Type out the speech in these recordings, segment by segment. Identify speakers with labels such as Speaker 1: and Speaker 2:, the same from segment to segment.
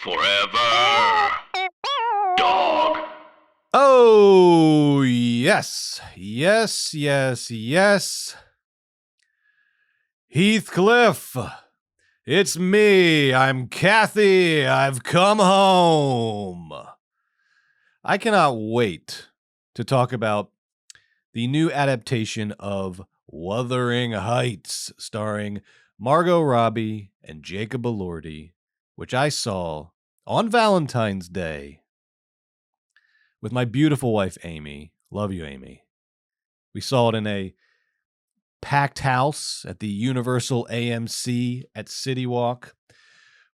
Speaker 1: Forever. Dawg.
Speaker 2: Oh, yes. Yes, yes, yes. Heathcliff. It's me. I'm Kathy. I've come home. I cannot wait to talk about the new adaptation of Wuthering Heights, starring Margot Robbie and Jacob Elordi, which I saw on Valentine's Day with my beautiful wife, Amy. Love you, Amy. We saw it in a packed house at the Universal AMC at City Walk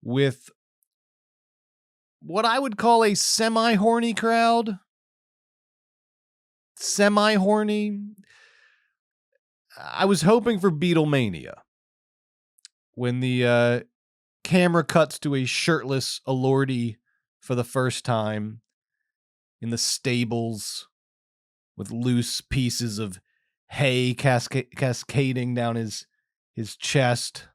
Speaker 2: with what I would call a semi-horny crowd. Semi-horny. I was hoping for Beatlemania when the camera cuts to a shirtless Elordi for the first time in the stables with loose pieces of hay cascading down his chest.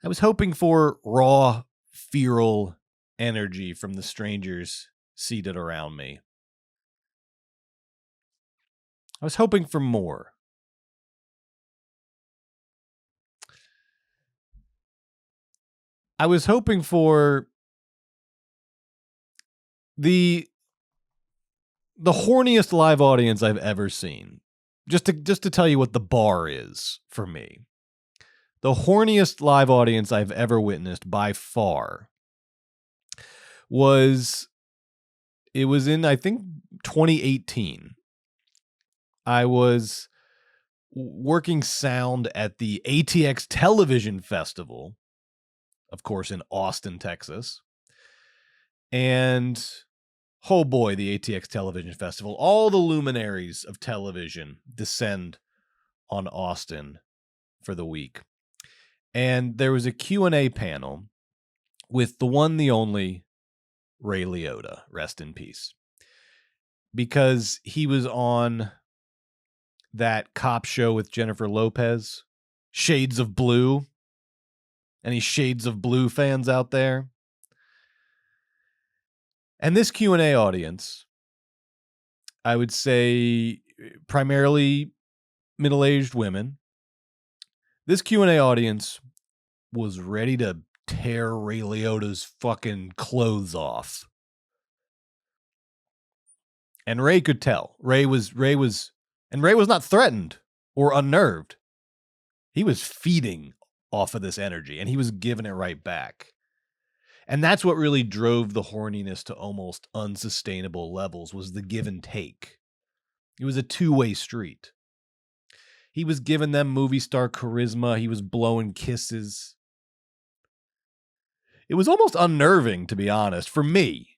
Speaker 2: I was hoping for raw, feral energy from the strangers seated around me. I was hoping for more. I was hoping for the horniest live audience I've ever seen. Just to tell you what the bar is for me. The horniest live audience I've ever witnessed by far was in, I think, 2018. I was working sound at the ATX Television Festival, of course, in Austin, Texas. And oh boy, the ATX Television Festival, all the luminaries of television descend on Austin for the week. And there was a Q&A panel with the one, the only Ray Liotta, rest in peace. Because he was on that cop show with Jennifer Lopez, Shades of Blue. Any Shades of Blue fans out there? And this Q&A audience, I would say primarily middle-aged women. This Q&A audience was ready to tear Ray Liotta's fucking clothes off. And Ray could tell. Ray was not threatened or unnerved. He was feeding off of this energy, and he was giving it right back. And that's what really drove the horniness to almost unsustainable levels, was the give and take. It was a two-way street. He was giving them movie star charisma. He was blowing kisses. It was almost unnerving, to be honest, for me,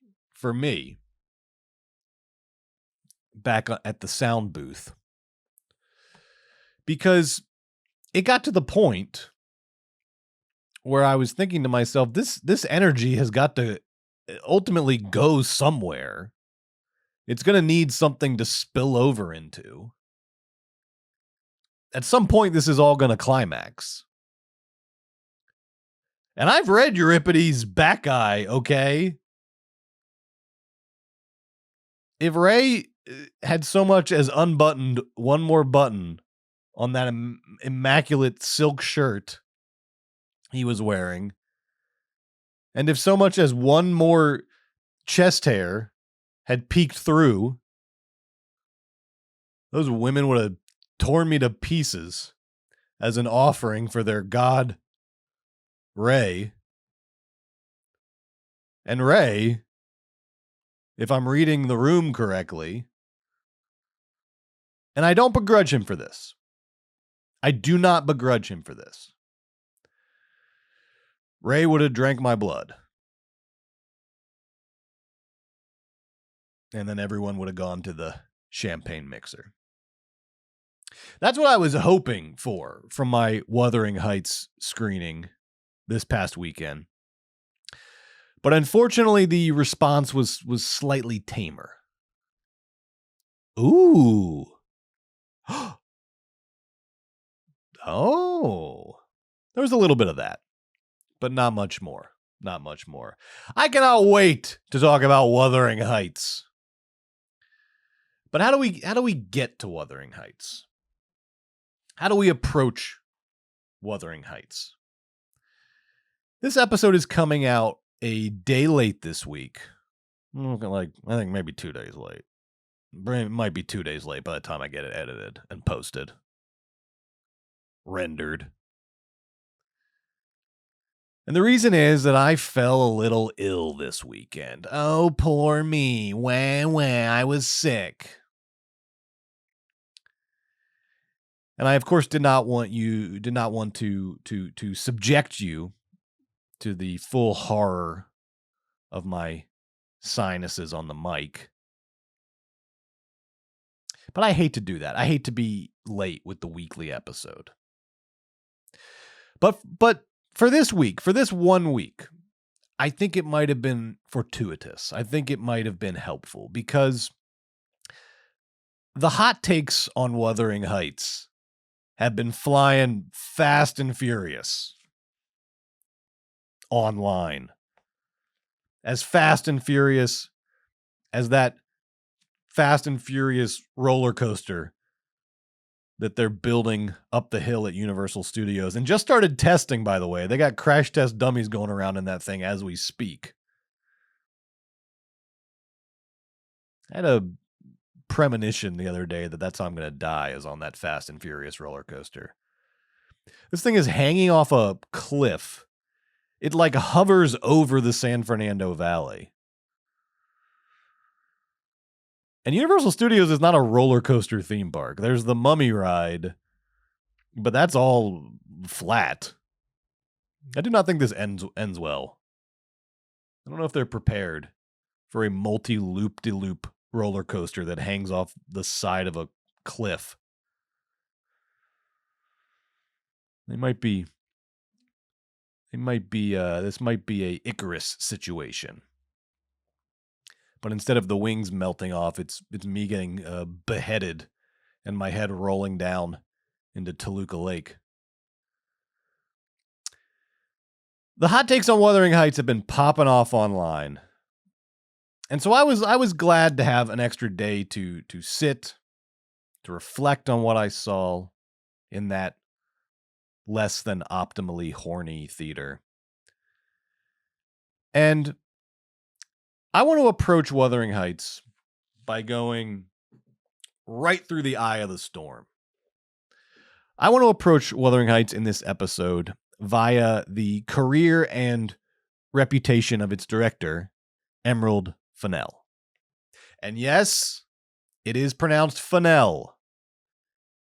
Speaker 2: back at the sound booth. Because it got to the point where I was thinking to myself, this energy has got to ultimately go somewhere. It's going to need something to spill over into. At some point, this is all going to climax. And I've read Euripides' Back Eye, okay? If Ray had so much as unbuttoned one more button on that immaculate silk shirt he was wearing, and if so much as one more chest hair had peeked through, those women would have torn me to pieces as an offering for their god, Ray. And Ray, if I'm reading the room correctly, and I don't begrudge him for this. I do not begrudge him for this. Ray would have drank my blood. And then everyone would have gone to the champagne mixer. That's what I was hoping for from my Wuthering Heights screening this past weekend. But unfortunately, the response was slightly tamer. Ooh. Oh. There was a little bit of that, but not much more. not much more. I cannot wait to talk about Wuthering Heights. But how do we get to Wuthering Heights? How do we approach Wuthering Heights? This episode is coming out a day late this week. I think maybe 2 days late. It might be 2 days late by the time I get it edited and posted. Rendered. And the reason is that I fell a little ill this weekend. Oh, poor me. Wah, I was sick. And I, of course, did not want to subject you to the full horror of my sinuses on the mic. But I hate to do that. I hate to be late with the weekly episode. But for this week, for this 1 week, I think it might have been fortuitous. I think it might have been helpful because the hot takes on Wuthering Heights have been flying fast and furious online. As fast and furious as that Fast and Furious roller coaster that they're building up the hill at Universal Studios and just started testing, by the way. They got crash test dummies going around in that thing as we speak. I had a premonition the other day that that's how I'm going to die, is on that Fast and Furious roller coaster. This thing is hanging off a cliff. It like hovers over the San Fernando Valley. And Universal Studios is not a roller coaster theme park. There's the Mummy ride, but that's all flat. I do not think this ends well. I don't know if they're prepared for a multi-loop-de-loop roller coaster that hangs off the side of a cliff. This might be a Icarus situation. But instead of the wings melting off, it's me getting beheaded and my head rolling down into Toluca Lake. The hot takes on Wuthering Heights have been popping off online. And so I was glad to have an extra day to sit, to reflect on what I saw in that less than optimally horny theater. And I want to approach Wuthering Heights by going right through the eye of the storm. I want to approach Wuthering Heights in this episode via the career and reputation of its director, Emerald Fennell. And yes, it is pronounced Fennell.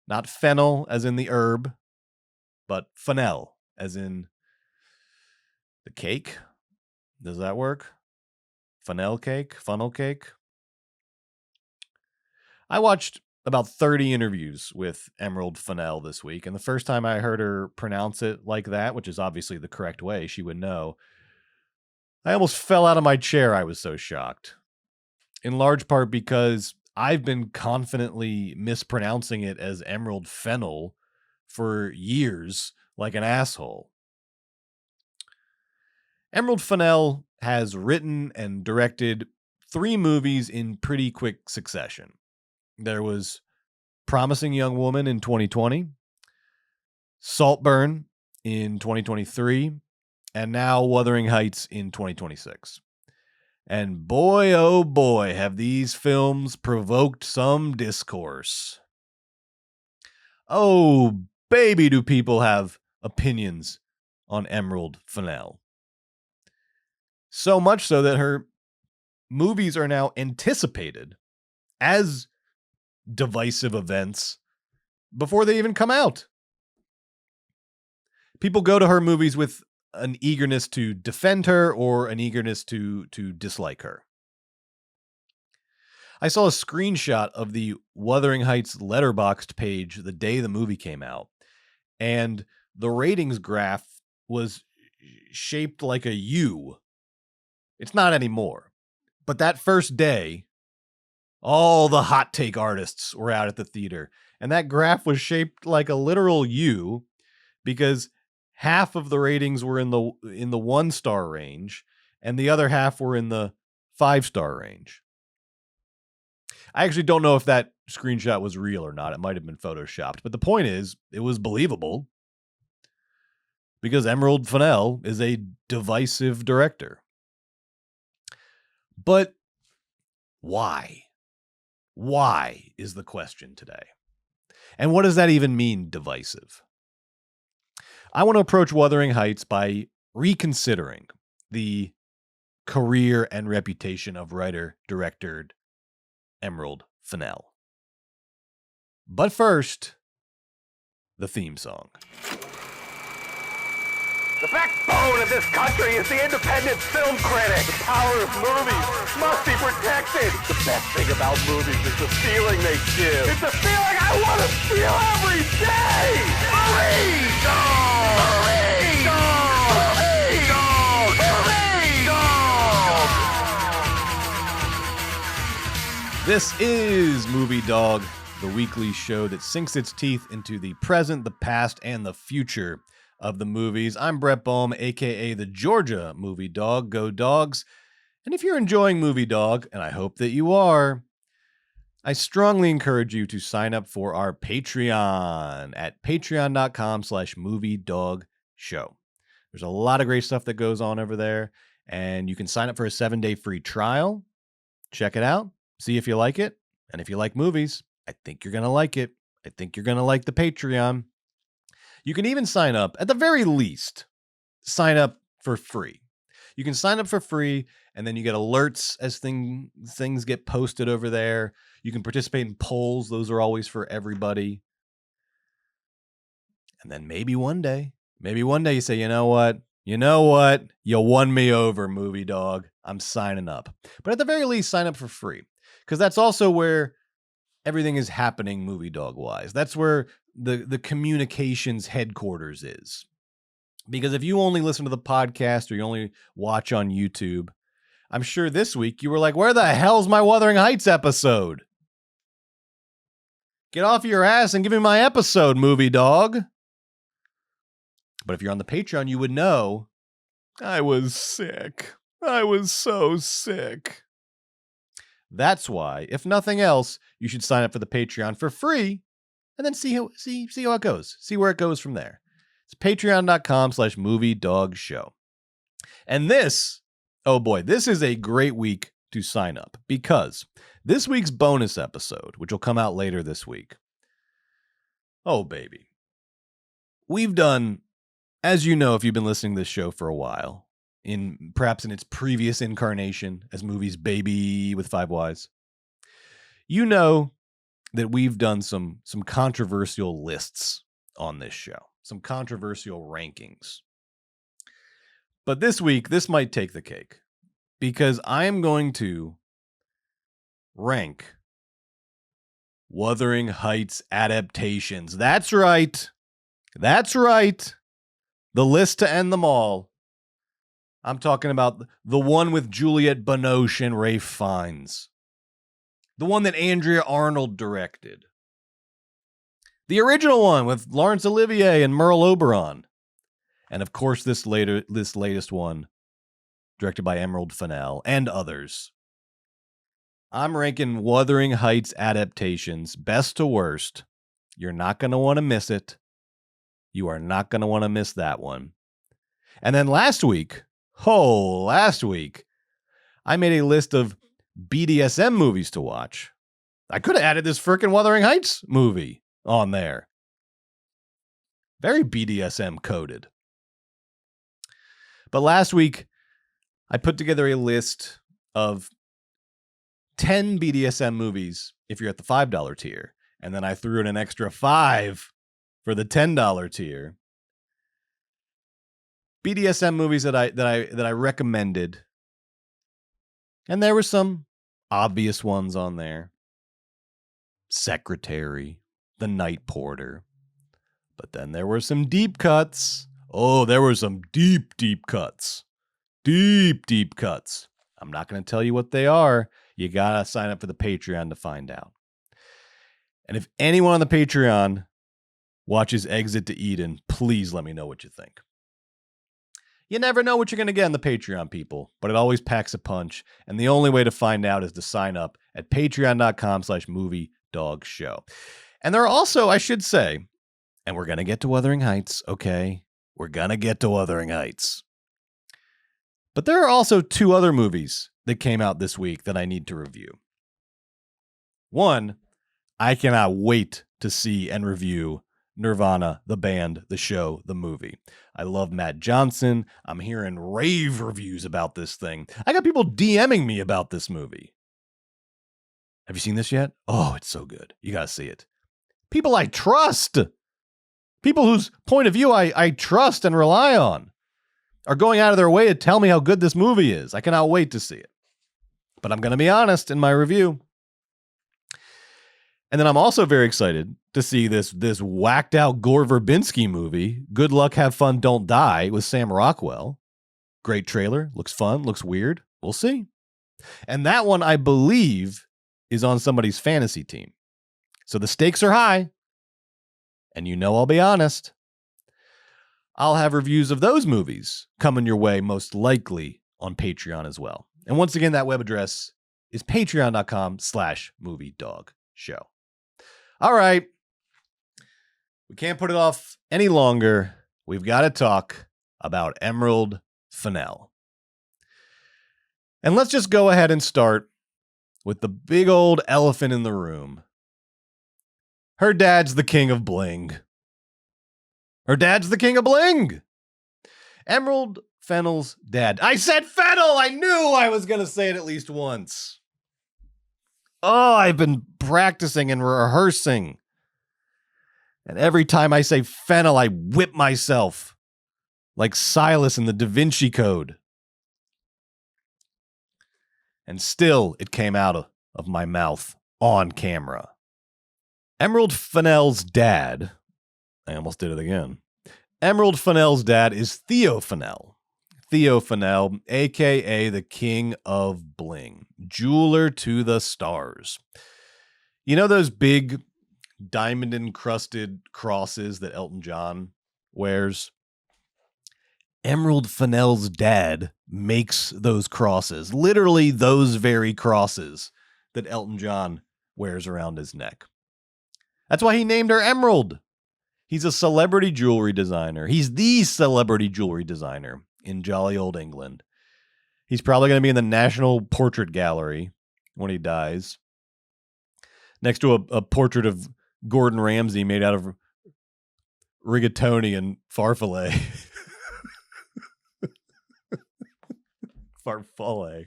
Speaker 2: Not fennel as in the herb, but Fennell as in the cake. Does that work? Funnel cake? I watched about 30 interviews with Emerald Fennell this week, and the first time I heard her pronounce it like that, which is obviously the correct way, she would know, I almost fell out of my chair. I was so shocked. In large part because I've been confidently mispronouncing it as Emerald Fennell for years, like an asshole. Emerald Fennell has written and directed 3 movies in pretty quick succession. There was Promising Young Woman in 2020, Saltburn in 2023, and now Wuthering Heights in 2026. And boy, oh boy, have these films provoked some discourse. Oh, baby, do people have opinions on Emerald Fennell. So much so that her movies are now anticipated as divisive events before they even come out. People go to her movies with an eagerness to defend her or an eagerness to dislike her. I saw a screenshot of the Wuthering Heights Letterboxd page the day the movie came out, and the ratings graph was shaped like a U. It's not anymore. But that first day, all the hot take artists were out at the theater, and that graph was shaped like a literal U because half of the ratings were in the 1-star range, and the other half were in the 5-star range. I actually don't know if that screenshot was real or not. It might have been photoshopped, but the point is, it was believable because Emerald Fennell is a divisive director. But why? Why is the question today? And what does that even mean, divisive? I want to approach Wuthering Heights by reconsidering the career and reputation of writer-director Emerald Fennell. But first, the theme song.
Speaker 1: The backbone of this country is the independent film critic. The power of movies must be protected. The best thing about movies is the feeling they give. It's a feeling I want to feel every day. Movie Dawg! Movie Dawg! Movie Dawg! Movie Dawg!
Speaker 2: This is Movie Dawg, the weekly show that sinks its teeth into the present, the past, and the future of the movies. I'm Brett Boehm, aka the Georgia Movie Dawg. Go Dogs. And if you're enjoying Movie Dawg, and I hope that you are, I strongly encourage you to sign up for our Patreon at patreon.com/moviedawgshow. There's a lot of great stuff that goes on over there, and you can sign up for a 7-day free trial. Check it out. See if you like it. And if you like movies, I think you're going to like it. I think you're going to like the Patreon. You can even sign up, at the very least, sign up for free. You can sign up for free, and then you get alerts as things get posted over there. You can participate in polls. Those are always for everybody. And then maybe one day you say, you know what? You won me over, Movie Dawg. I'm signing up. But at the very least, sign up for free, because that's also where everything is happening Movie Dawg wise. That's where the communications headquarters is. Because if you only listen to the podcast or you only watch on YouTube, I'm sure this week you were like, where the hell's my Wuthering Heights episode? Get off your ass and give me my episode, Movie Dawg. But if you're on the Patreon, you would know I was sick. I was so sick. That's why, if nothing else, you should sign up for the Patreon for free and then see how it goes. See where it goes from there. It's patreon.com/moviedawgshow. And this is a great week to sign up, because this week's bonus episode, which will come out later this week, oh baby, we've done, as you know, if you've been listening to this show for a while, perhaps in its previous incarnation as Movies Baby with 5 Ys, you know that we've done some controversial lists on this show, some controversial rankings. But this week, this might take the cake, because I am going to rank Wuthering Heights adaptations. That's right. The list to end them all. I'm talking about the one with Juliette Binoche and Ralph Fiennes. The one that Andrea Arnold directed. The original one with Laurence Olivier and Merle Oberon. And of course, this latest one, directed by Emerald Fennell and others. I'm ranking Wuthering Heights adaptations best to worst. You're not going to want to miss it. You are not going to want to miss that one. And then last week, I made a list of BDSM movies to watch. I could have added this frickin' Wuthering Heights movie on there. Very BDSM coded. But last week, I put together a list of 10 BDSM movies if you're at the $5 tier. And then I threw in an extra 5 for the $10 tier. BDSM movies that I recommended. And there were some obvious ones on there. Secretary, The Night Porter. But then there were some deep cuts. Oh, there were some deep cuts. Deep cuts. I'm not going to tell you what they are. You got to sign up for the Patreon to find out. And if anyone on the Patreon watches Exit to Eden, please let me know what you think. You never know what you're going to get in the Patreon, people, but it always packs a punch. And the only way to find out is to sign up at patreon.com/moviedogshow. And there are also, I should say, and we're going to get to Wuthering Heights, okay? We're going to get to Wuthering Heights. But there are also 2 other movies that came out this week that I need to review. One, I cannot wait to see and review Nirvana, the band, the show, the movie. I love Matt Johnson. I'm hearing rave reviews about this thing. I got people DMing me about this movie. Have you seen this yet? Oh, it's so good. You got to see it. People I trust, people whose point of view I trust and rely on, are going out of their way to tell me how good this movie is. I cannot wait to see it. But I'm going to be honest in my review. And then I'm also very excited to see this whacked out Gore Verbinski movie, Good Luck, Have Fun, Don't Die, with Sam Rockwell. Great trailer. Looks fun. Looks weird. We'll see. And that one, I believe, is on somebody's fantasy team. So the stakes are high. And you know I'll be honest. I'll have reviews of those movies coming your way most likely on Patreon as well. And once again, that web address is patreon.com/moviedog show. All right. We can't put it off any longer. We've got to talk about Emerald Fennell. And let's just go ahead and start with the big old elephant in the room. Her dad's the king of bling. Her dad's the king of bling. Emerald Fennell's dad. I said Fennell! I knew I was going to say it at least once. Oh, I've been practicing and rehearsing. And every time I say Fennell, I whip myself. Like Silas in the Da Vinci Code. And still, it came out of my mouth on camera. Emerald Fennell's dad, I almost did it again. Emerald Fennell's dad is Theo Fennell. Theo Fennell, a.k.a. the king of bling, jeweler to the stars. You know those big diamond-encrusted crosses that Elton John wears? Emerald Fennell's dad makes those crosses, literally those very crosses that Elton John wears around his neck. That's why he named her Emerald. He's a celebrity jewelry designer. He's the celebrity jewelry designer in jolly old England. He's probably going to be in the National Portrait Gallery when he dies, next to a portrait of Gordon Ramsay made out of rigatoni and farfalle. Farfalle.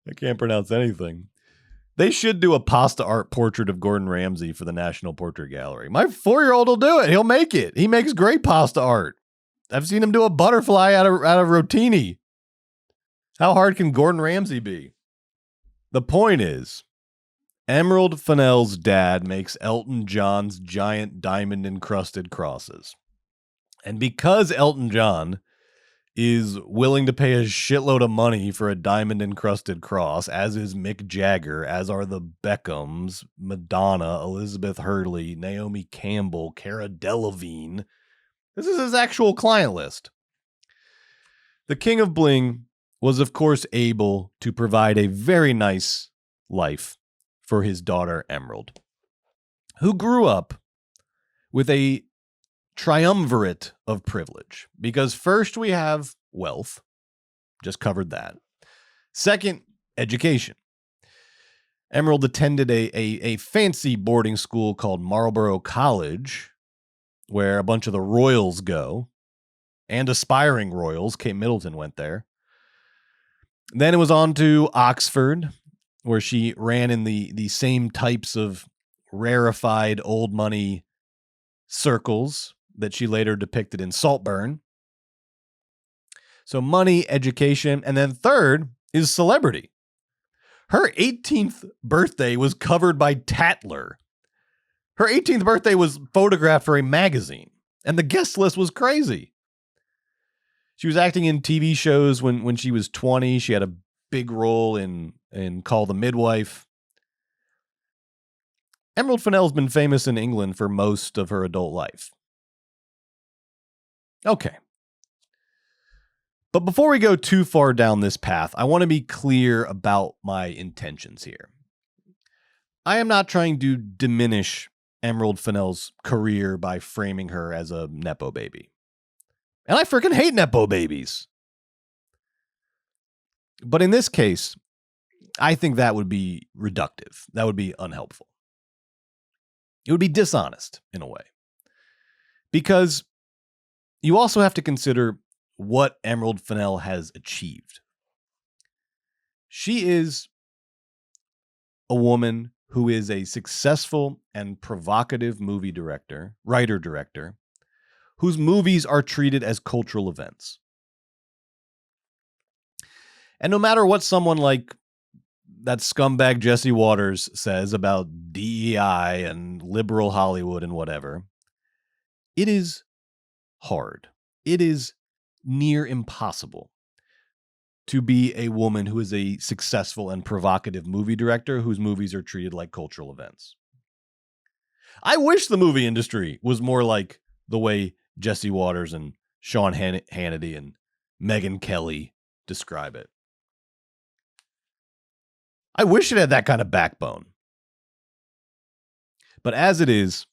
Speaker 2: I can't pronounce anything. They should do a pasta art portrait of Gordon Ramsay for the National Portrait Gallery. My 4-year-old will do it. He'll make it. He makes great pasta art. I've seen him do a butterfly out of rotini. How hard can Gordon Ramsay be? The point is, Emerald Fennell's dad makes Elton John's giant diamond-encrusted crosses. And because Elton John is willing to pay a shitload of money for a diamond-encrusted cross, as is Mick Jagger, as are the Beckhams, Madonna, Elizabeth Hurley, Naomi Campbell, Cara Delevingne. This is his actual client list. The King of Bling was, of course, able to provide a very nice life for his daughter, Emerald, who grew up with a triumvirate of privilege. Because first we have wealth. Just covered that. Second, education. Emerald attended a fancy boarding school called Marlborough College, where a bunch of the royals go, and aspiring royals. Kate Middleton went there. Then it was on to Oxford, where she ran in the same types of rarefied old money circles that she later depicted in Saltburn. So money, education, and then third is celebrity. Her 18th birthday was covered by Tatler. Her 18th birthday was photographed for a magazine, and the guest list was crazy. She was acting in TV shows when she was 20. She had a big role in Call the Midwife. Emerald Fennell's been famous in England for most of her adult life. Okay, But before we go too far down this path, I want to be clear about my intentions here. I am not trying to diminish Emerald Fennell's career by framing her as a Nepo baby. And I freaking hate Nepo babies. But in this case, I think that would be reductive. That would be unhelpful. It would be dishonest in a way. Because you also have to consider what Emerald Fennell has achieved. She is a woman who is a successful and provocative movie director, writer-director, whose movies are treated as cultural events. And no matter what someone like that scumbag Jesse Waters says about DEI and liberal Hollywood and whatever, it is hard. It is near impossible to be a woman who is a successful and provocative movie director whose movies are treated like cultural events. I wish the movie industry was more like the way Jesse Waters and Sean Hannity and Megyn Kelly describe it. I wish it had that kind of backbone. But as it is,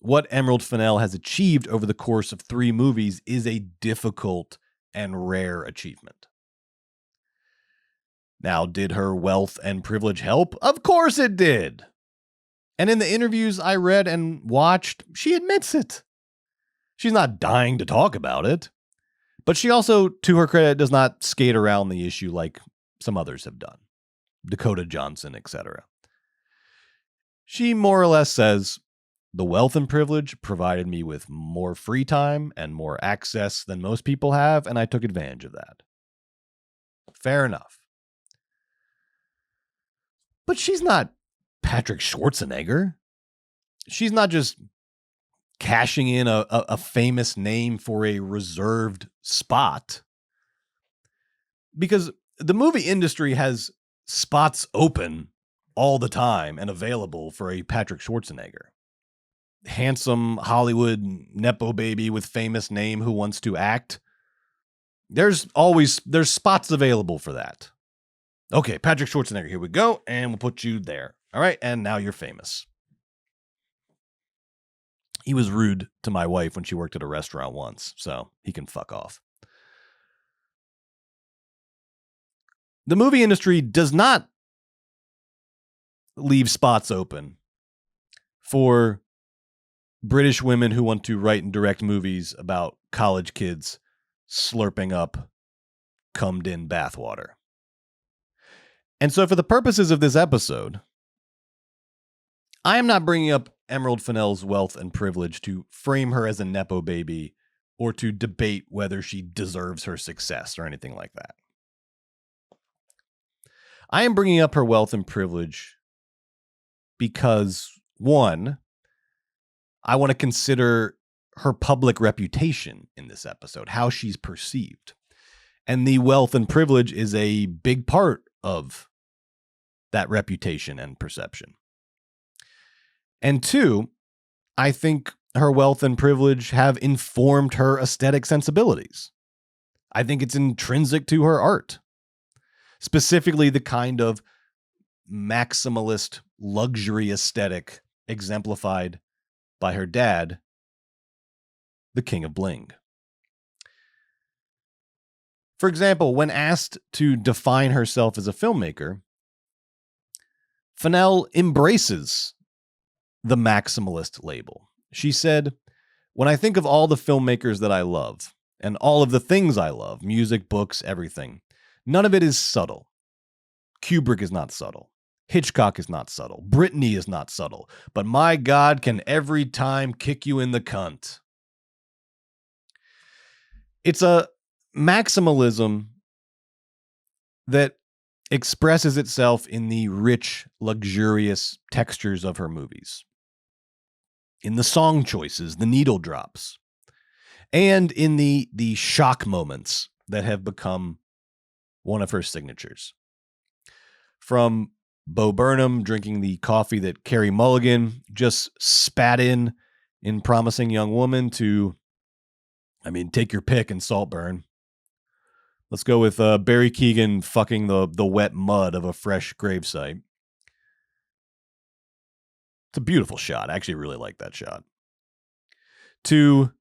Speaker 2: what Emerald Fennell has achieved over the course of 3 movies is a difficult and rare achievement. Now, did her wealth and privilege help? Of course it did. And in the interviews I read and watched, she admits it. She's not dying to talk about it. But she also, to her credit, does not skate around the issue like some others have done. Dakota Johnson, etc. She more or less says, the wealth and privilege provided me with more free time and more access than most people have, and I took advantage of that. Fair enough. But she's not Patrick Schwarzenegger. She's not just cashing in a famous name for a reserved spot. Because the movie industry has spots open all the time and available for a Patrick Schwarzenegger. Handsome Hollywood Nepo baby with famous name who wants to act. There's spots available for that. Okay, Patrick Schwarzenegger, here we go, and we'll put you there. All right, and now you're famous. He was rude to my wife when she worked at a restaurant once, so he can fuck off. The movie industry does not leave spots open for British women who want to write and direct movies about college kids slurping up cummed-in bathwater. And so for the purposes of this episode, I am not bringing up Emerald Fennell's wealth and privilege to frame her as a Nepo baby or to debate whether she deserves her success or anything like that. I am bringing up her wealth and privilege because, one, I want to consider her public reputation in this episode, how she's perceived. And the wealth and privilege is a big part of that reputation and perception. And two, I think her wealth and privilege have informed her aesthetic sensibilities. I think it's intrinsic to her art. Specifically, the kind of maximalist luxury aesthetic exemplified by her dad, the King of Bling. For example, when asked to define herself as a filmmaker, Fennell embraces the maximalist label. She said, "When I think of all the filmmakers that I love, and all of the things I love, music, books, everything, none of it is subtle. Kubrick is not subtle. Hitchcock is not subtle. Brittany is not subtle. But my God, can every time kick you in the cunt." It's a maximalism that expresses itself in the rich, luxurious textures of her movies, in the song choices, the needle drops, and in the shock moments that have become one of her signatures. From Bo Burnham drinking the coffee that Carey Mulligan just spat in Promising Young Woman to, take your pick in Saltburn. Let's go with Barry Keoghan fucking the wet mud of a fresh gravesite. It's a beautiful shot. I actually really like that shot. To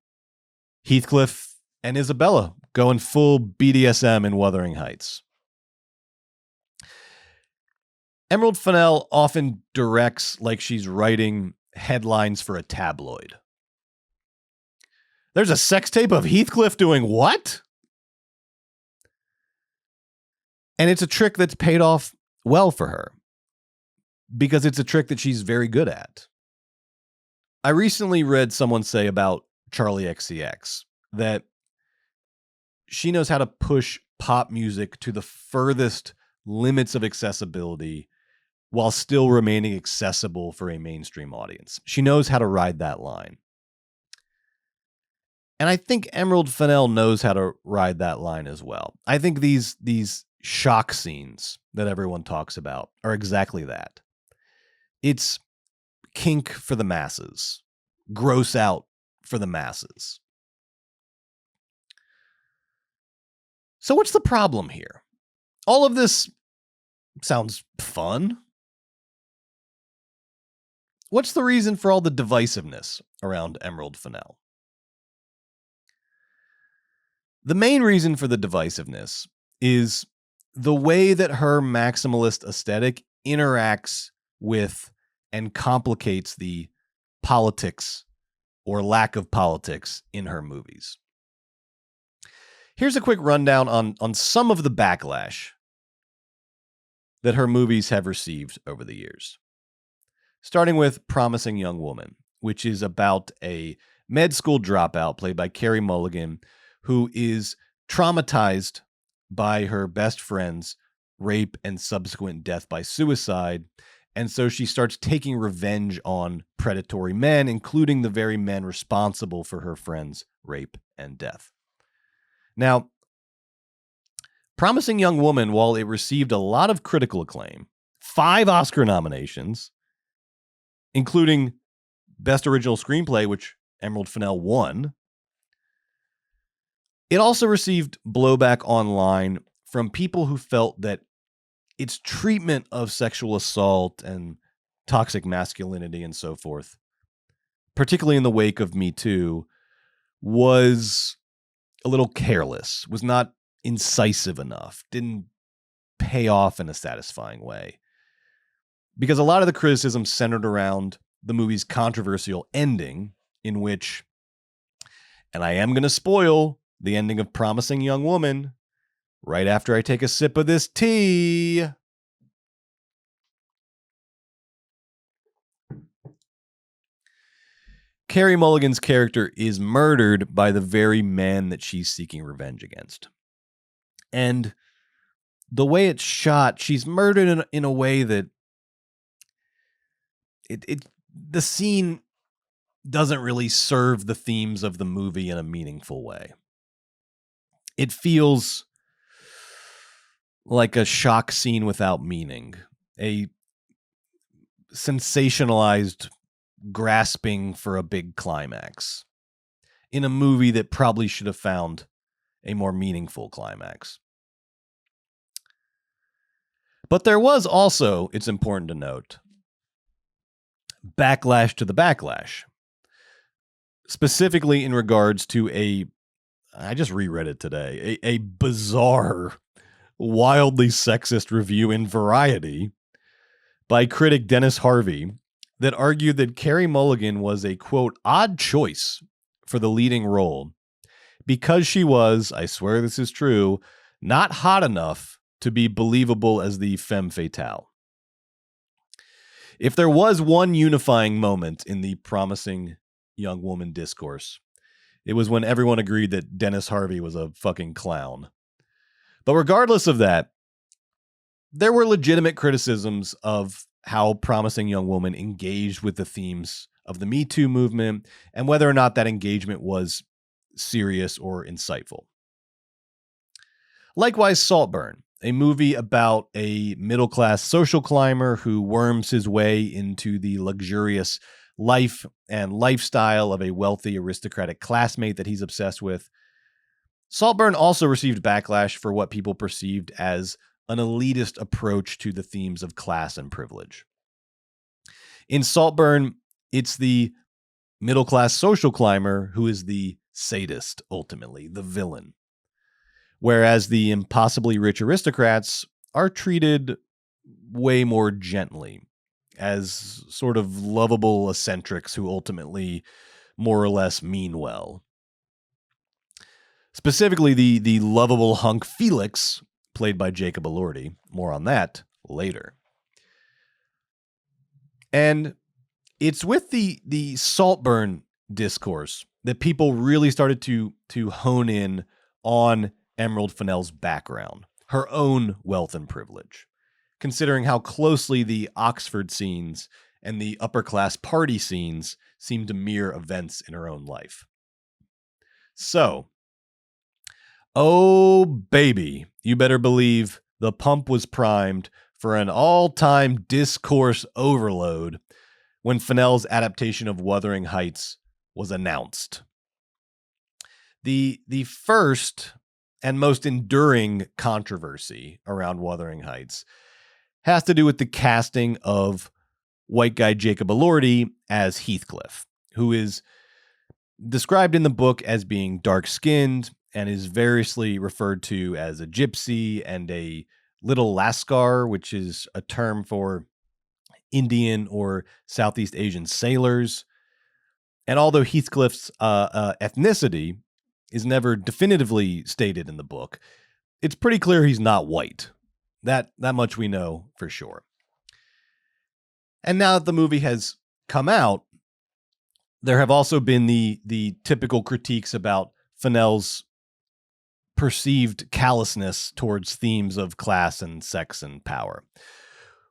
Speaker 2: Heathcliff and Isabella going full BDSM in Wuthering Heights. Emerald Fennell often directs like she's writing headlines for a tabloid. There's a sex tape of Heathcliff doing what? And it's a trick that's paid off well for her because it's a trick that she's very good at. I recently read someone say about Charlie XCX that she knows how to push pop music to the furthest limits of accessibility while still remaining accessible for a mainstream audience. She knows how to ride that line. And I think Emerald Fennell knows how to ride that line as well. I think these shock scenes that everyone talks about are exactly that. It's kink for the masses, gross out for the masses. So what's the problem here? All of this sounds fun. What's the reason for all the divisiveness around Emerald Fennell? The main reason for the divisiveness is the way that her maximalist aesthetic interacts with and complicates the politics or lack of politics in her movies. Here's a quick rundown on some of the backlash that her movies have received over the years. Starting with Promising Young Woman, which is about a med school dropout played by Carey Mulligan, who is traumatized by her best friend's rape and subsequent death by suicide. And so she starts taking revenge on predatory men, including the very men responsible for her friend's rape and death. Now, Promising Young Woman, while it received a lot of critical acclaim, 5 Oscar nominations, including Best Original Screenplay, which Emerald Fennell won, it also received blowback online from people who felt that its treatment of sexual assault and toxic masculinity and so forth, particularly in the wake of Me Too, was a little careless, was not incisive enough, didn't pay off in a satisfying way. Because a lot of the criticism centered around the movie's controversial ending, in which, and I am going to spoil the ending of Promising Young Woman right after I take a sip of this tea. Carey Mulligan's character is murdered by the very man that she's seeking revenge against. And the way it's shot, she's murdered in a way that the scene doesn't really serve the themes of the movie in a meaningful way. It feels like a shock scene without meaning, a sensationalized grasping for a big climax in a movie that probably should have found a more meaningful climax. But there was also, it's important to note, backlash to the backlash, specifically in regards to I just reread it today, a bizarre, wildly sexist review in Variety by critic Dennis Harvey that argued that Carey Mulligan was a, quote, odd choice for the leading role because she was, I swear this is true, not hot enough to be believable as the femme fatale. If there was one unifying moment in the Promising Young Woman discourse, it was when everyone agreed that Dennis Harvey was a fucking clown. But regardless of that, there were legitimate criticisms of how Promising Young Woman engaged with the themes of the Me Too movement and whether or not that engagement was serious or insightful. Likewise, Saltburn, a movie about a middle-class social climber who worms his way into the luxurious life and lifestyle of a wealthy aristocratic classmate that he's obsessed with, Saltburn also received backlash for what people perceived as an elitist approach to the themes of class and privilege. In Saltburn, it's the middle-class social climber who is the sadist, ultimately, the villain. Whereas the impossibly rich aristocrats are treated way more gently as sort of lovable eccentrics who ultimately more or less mean well. Specifically, the lovable hunk Felix, played by Jacob Elordi. More on that later. And it's with the Saltburn discourse that people really started to hone in on Emerald Fennell's background, her own wealth and privilege, considering how closely the Oxford scenes and the upper-class party scenes seem to mirror events in her own life. So, oh baby, you better believe the pump was primed for an all-time discourse overload when Fennell's adaptation of Wuthering Heights was announced. The first and most enduring controversy around Wuthering Heights has to do with the casting of white guy Jacob Elordi as Heathcliff, who is described in the book as being dark-skinned and is variously referred to as a gypsy and a little lascar, which is a term for Indian or Southeast Asian sailors. And although Heathcliff's ethnicity is never definitively stated in the book, it's pretty clear he's not white. That much we know for sure. And now that the movie has come out, there have also been the typical critiques about Fennell's perceived callousness towards themes of class and sex and power,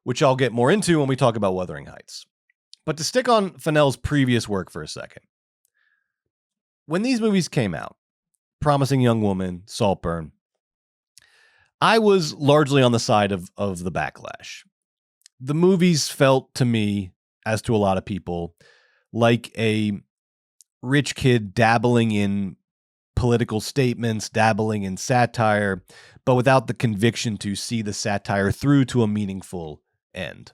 Speaker 2: which I'll get more into when we talk about Wuthering Heights. But to stick on Fennell's previous work for a second, when these movies came out, Promising Young Woman, Saltburn, I was largely on the side of the backlash. The movies felt to me, as to a lot of people, like a rich kid dabbling in political statements, dabbling in satire, but without the conviction to see the satire through to a meaningful end,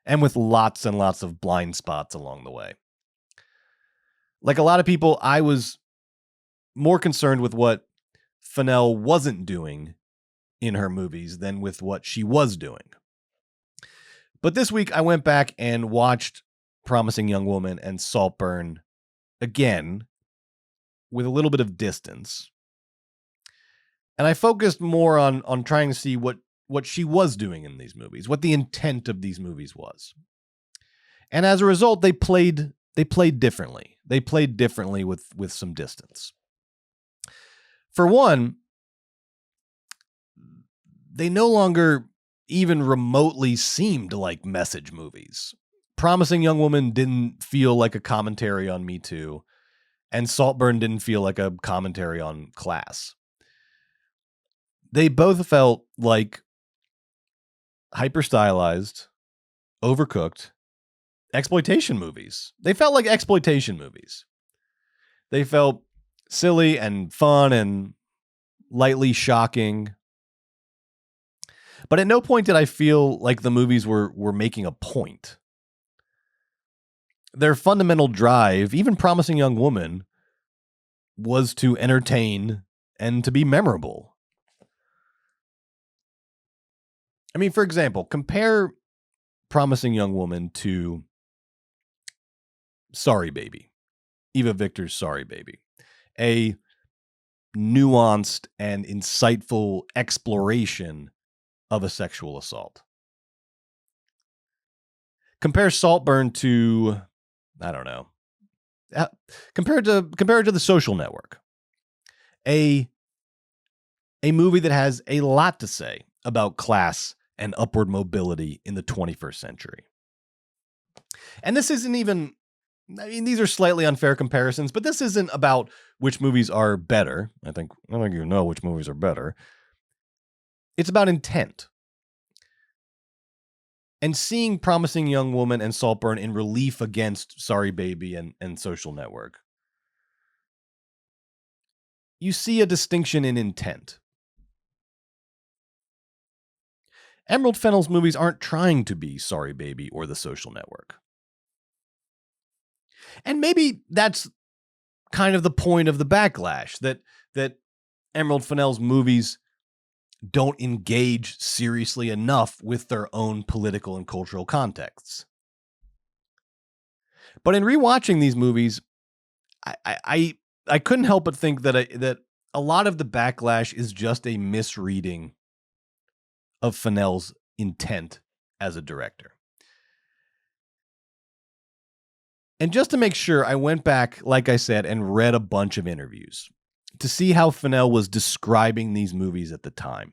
Speaker 2: and with lots and lots of blind spots along the way. Like a lot of people, I was more concerned with what Fennell wasn't doing in her movies than with what she was doing. But this week, I went back and watched Promising Young Woman and Saltburn again with a little bit of distance. And I focused more on trying to see what she was doing in these movies, what the intent of these movies was. And as a result, they played differently. They played differently with some distance. For one, they no longer even remotely seemed like message movies. Promising Young Woman didn't feel like a commentary on Me Too, and Saltburn didn't feel like a commentary on class. They both felt like hyper-stylized, overcooked exploitation movies. They felt like exploitation movies. They felt silly and fun and lightly shocking. But at no point did I feel like the movies were making a point. Their fundamental drive, even Promising Young Woman, was to entertain and to be memorable. I mean, for example, compare Promising Young Woman to Sorry Baby, Eva Victor's Sorry Baby, a nuanced and insightful exploration of a sexual assault. Compare Saltburn to, I don't know, compare it to The Social Network, a movie that has a lot to say about class and upward mobility in the 21st century. And this isn't even, I mean, these are slightly unfair comparisons, but this isn't about which movies are better. I think you know which movies are better. It's about intent. And seeing Promising Young Woman and Saltburn in relief against Sorry Baby and Social Network, you see a distinction in intent. Emerald Fennell's movies aren't trying to be Sorry Baby or The Social Network. And maybe that's kind of the point of the backlash, that Emerald Fennell's movies don't engage seriously enough with their own political and cultural contexts. But in rewatching these movies, I couldn't help but think that a lot of the backlash is just a misreading of Fennell's intent as a director. And just to make sure, I went back, like I said, and read a bunch of interviews to see how Fennell was describing these movies at the time.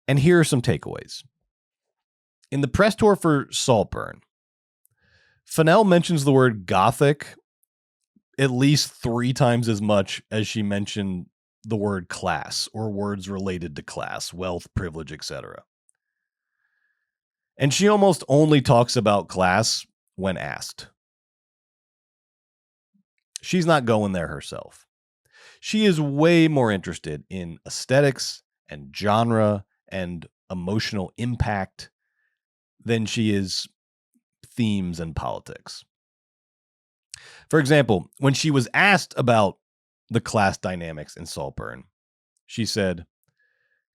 Speaker 2: And here are some takeaways. In the press tour for Saltburn, Fennell mentions the word gothic at least 3 times as much as she mentioned the word class or words related to class, wealth, privilege, etc. And she almost only talks about class when asked. She's not going there herself. She is way more interested in aesthetics and genre and emotional impact than she is themes and politics. For example, when she was asked about the class dynamics in Saltburn, she said,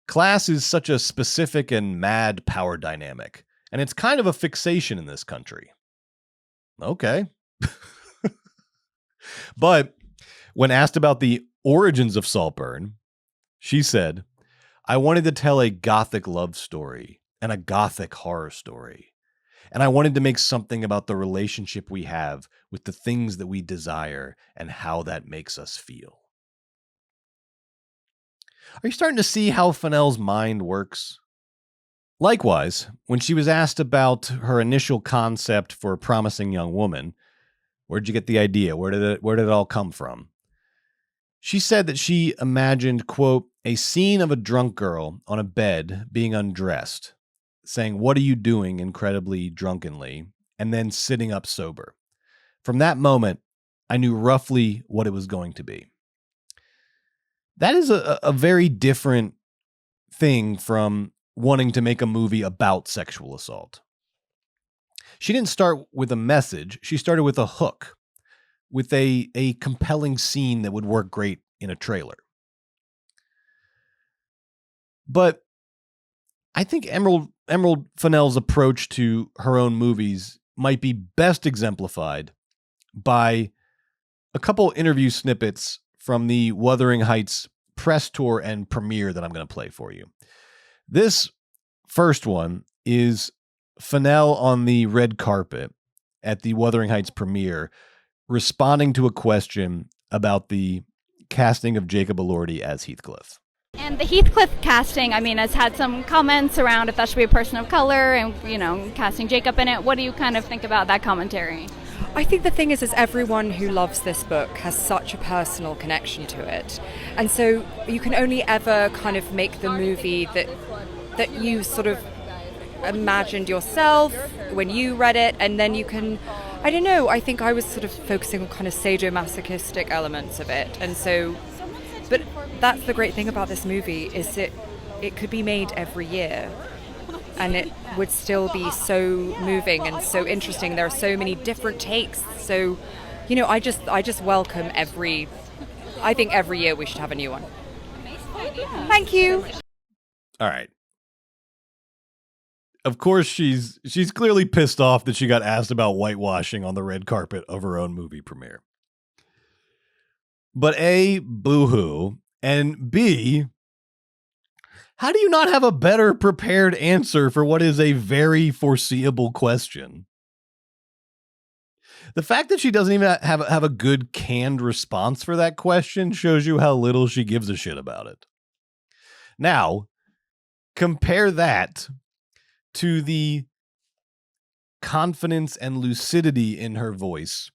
Speaker 2: "Class is such a specific and mad power dynamic, and it's kind of a fixation in this country." Okay. But when asked about the origins of Saltburn, she said, "I wanted to tell a gothic love story and a gothic horror story. And I wanted to make something about the relationship we have with the things that we desire and how that makes us feel." Are you starting to see how Fennell's mind works? Likewise, when she was asked about her initial concept for Promising Young Woman, where'd you get the idea? Where did it all come from? She said that she imagined, quote, a scene of a drunk girl on a bed being undressed, saying, "What are you doing?" incredibly drunkenly, and then sitting up sober. From that moment, I knew roughly what it was going to be. That is a very different thing from wanting to make a movie about sexual assault. She didn't start with a message. She started with a hook, with a compelling scene that would work great in a trailer. But I think Emerald Fennell's approach to her own movies might be best exemplified by a couple interview snippets from the Wuthering Heights press tour and premiere that I'm going to play for you. This first one is Fennell on the red carpet at the Wuthering Heights premiere, responding to a question about the casting of Jacob Elordi as Heathcliff.
Speaker 3: And the Heathcliff casting, I mean, has had some comments around if that should be a person of color and, casting Jacob in it. What do you kind of think about that commentary?
Speaker 4: I think the thing is everyone who loves this book has such a personal connection to it. And so you can only ever kind of make the movie that you sort of imagined yourself when you read it, and then you can, I don't know, I think I was sort of focusing on kind of sadomasochistic elements of it. And so, but that's the great thing about this movie is it could be made every year and it would still be so moving and so interesting. There are so many different takes. So, I just welcome I think every year we should have a new one. Thank you.
Speaker 2: All right. Of course, she's clearly pissed off that she got asked about whitewashing on the red carpet of her own movie premiere. But A, boo-hoo, and B, how do you not have a better prepared answer for what is a very foreseeable question? The fact that she doesn't even have a good canned response for that question shows you how little she gives a shit about it. Now, compare that to the confidence and lucidity in her voice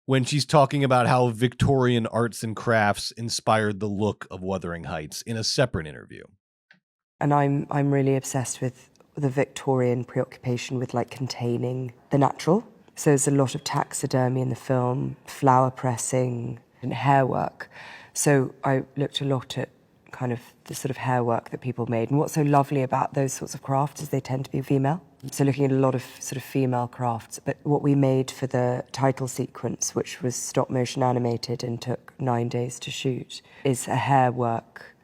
Speaker 2: when she's talking about how Victorian arts and crafts inspired the look of Wuthering Heights in a separate interview.
Speaker 5: And I'm really obsessed with the Victorian preoccupation with containing the natural. So there's a lot of taxidermy in the film, flower pressing and hair work. So I looked a lot at kind of the sort of hair work that people made. And what's so lovely about those sorts of crafts is they tend to be female. So looking at a lot of sort of female crafts. But what we made for the title sequence, which was stop motion animated and took 9 days to shoot, is a hair work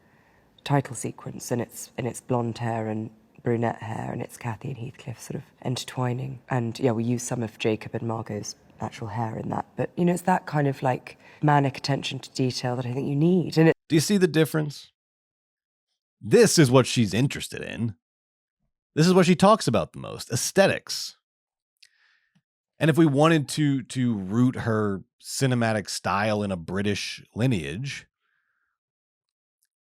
Speaker 5: title sequence. And it's blonde hair and brunette hair, and it's Kathy and Heathcliff sort of intertwining. And yeah, we use some of Jacob and Margot's natural hair in that. But, you know, it's that kind of like manic attention to detail that I think you need. And
Speaker 2: Do you see the difference? This is what she's interested in. This is what she talks about the most, aesthetics. And if we wanted to root her cinematic style in a British lineage,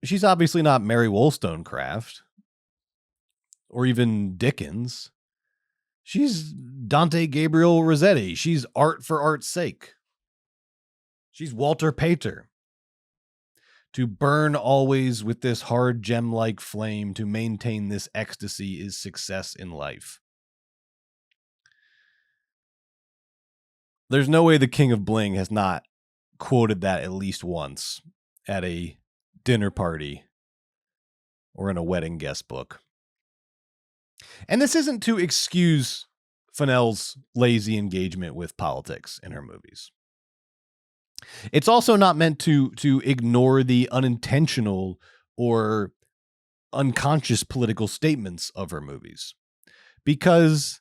Speaker 2: she's obviously not Mary Wollstonecraft or even Dickens. She's Dante Gabriel Rossetti. She's art for art's sake. She's Walter Pater. To burn always with this hard gem-like flame, to maintain this ecstasy is success in life. There's no way the King of Bling has not quoted that at least once at a dinner party or in a wedding guest book. And this isn't to excuse Fennell's lazy engagement with politics in her movies. It's also not meant to ignore the unintentional or unconscious political statements of her movies. Because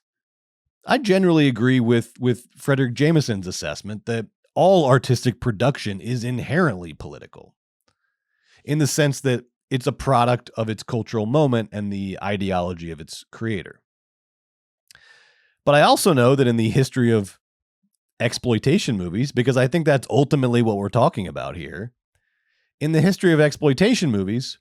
Speaker 2: I generally agree with Frederick Jameson's assessment that all artistic production is inherently political, in the sense that it's a product of its cultural moment and the ideology of its creator. But I also know that in the history of exploitation movies, because I think that's ultimately what we're talking about here, in the history of exploitation movies,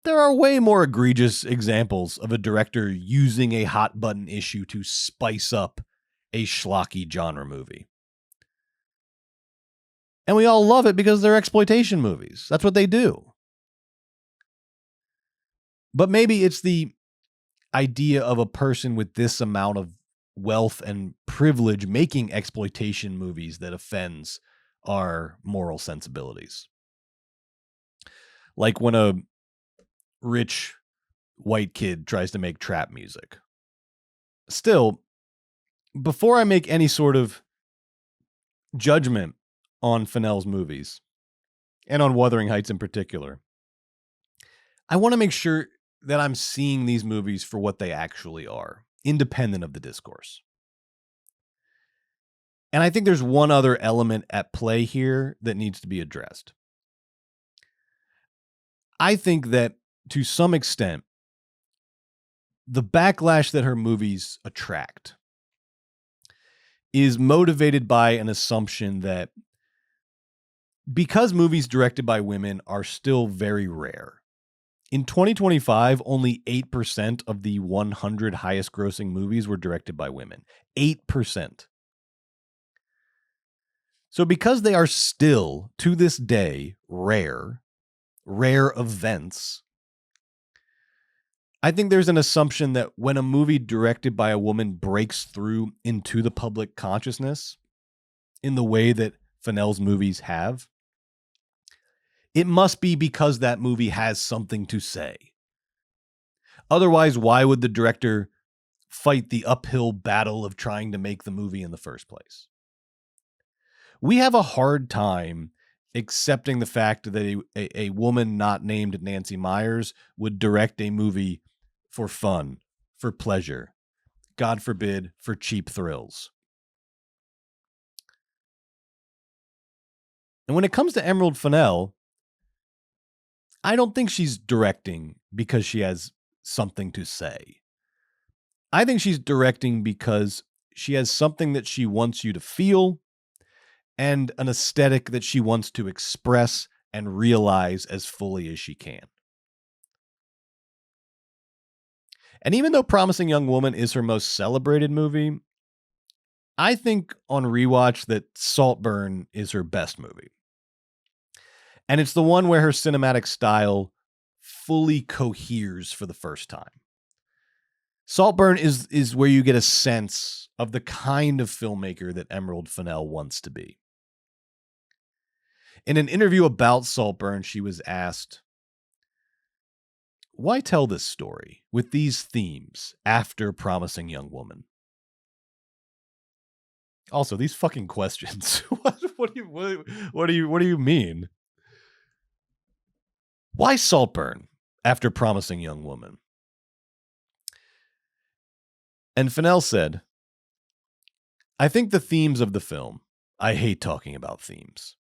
Speaker 2: there are way more egregious examples of a director using a hot button issue to spice up a schlocky genre movie. And we all love it because they're exploitation movies. That's what they do. But maybe it's the idea of a person with this amount of wealth and privilege making exploitation movies that offends our moral sensibilities. Like when a rich white kid tries to make trap music. Still, before I make any sort of judgment on Fennell's movies, and on Wuthering Heights in particular, I want to make sure that I'm seeing these movies for what they actually are, independent of the discourse. And I think there's one other element at play here that needs to be addressed. I think that to some extent, the backlash that her movies attract is motivated by an assumption that because movies directed by women are still very rare, in 2025, only 8% of the 100 highest grossing movies were directed by women. 8%. So because they are still, to this day, rare events, I think there's an assumption that when a movie directed by a woman breaks through into the public consciousness in the way that Fennell's movies have, it must be because that movie has something to say. Otherwise, why would the director fight the uphill battle of trying to make the movie in the first place? We have a hard time accepting the fact that a woman not named Nancy Meyers would direct a movie for fun, for pleasure, God forbid, for cheap thrills. And when it comes to Emerald Fennell, I don't think she's directing because she has something to say. I think she's directing because she has something that she wants you to feel and an aesthetic that she wants to express and realize as fully as she can. And even though Promising Young Woman is her most celebrated movie, I think on rewatch that Saltburn is her best movie. And it's the one where her cinematic style fully coheres for the first time. Saltburn is where you get a sense of the kind of filmmaker that Emerald Fennell wants to be. In an interview about Saltburn, she was asked, "Why tell this story with these themes after Promising Young Woman?" Also, these fucking questions. What do you mean? Why Saltburn after Promising Young Woman? And Fennell said, "I think the themes of the film, I hate talking about themes,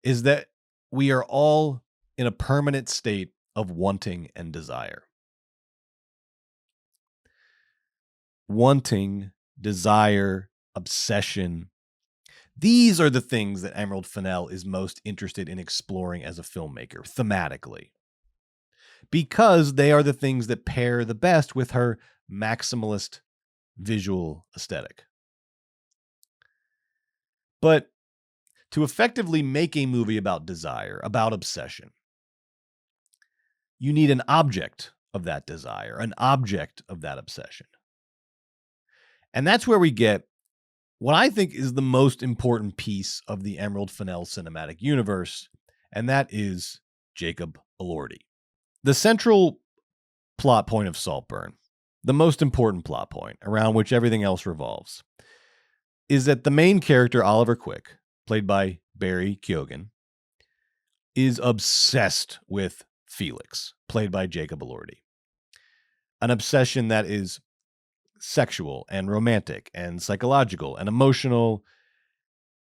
Speaker 2: is that we are all in a permanent state of wanting and desire. Wanting, desire, obsession. These are the things that Emerald Fennell is most interested in exploring as a filmmaker, thematically. Because they are the things that pair the best with her maximalist visual aesthetic. But to effectively make a movie about desire, about obsession, you need an object of that desire, an object of that obsession. And that's where we get what I think is the most important piece of the Emerald Fennell cinematic universe, and that is Jacob Elordi. The central plot point of Saltburn, the most important plot point around which everything else revolves, is that the main character, Oliver Quick, played by Barry Keoghan, is obsessed with Felix, played by Jacob Elordi. An obsession that is sexual and romantic and psychological and emotional,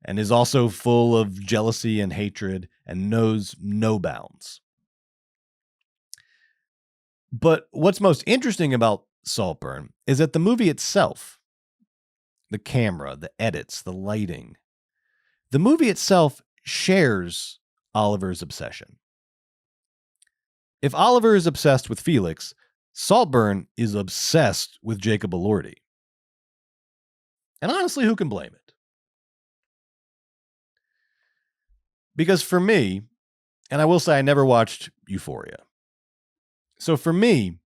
Speaker 2: and is also full of jealousy and hatred and knows no bounds. But what's most interesting about Saltburn is that the movie itself, the camera, the edits, the lighting, the movie itself shares Oliver's obsession. If Oliver is obsessed with Felix, Saltburn is obsessed with Jacob Elordi. And honestly, who can blame it? Because for me, and I will say I never watched Euphoria. So for me,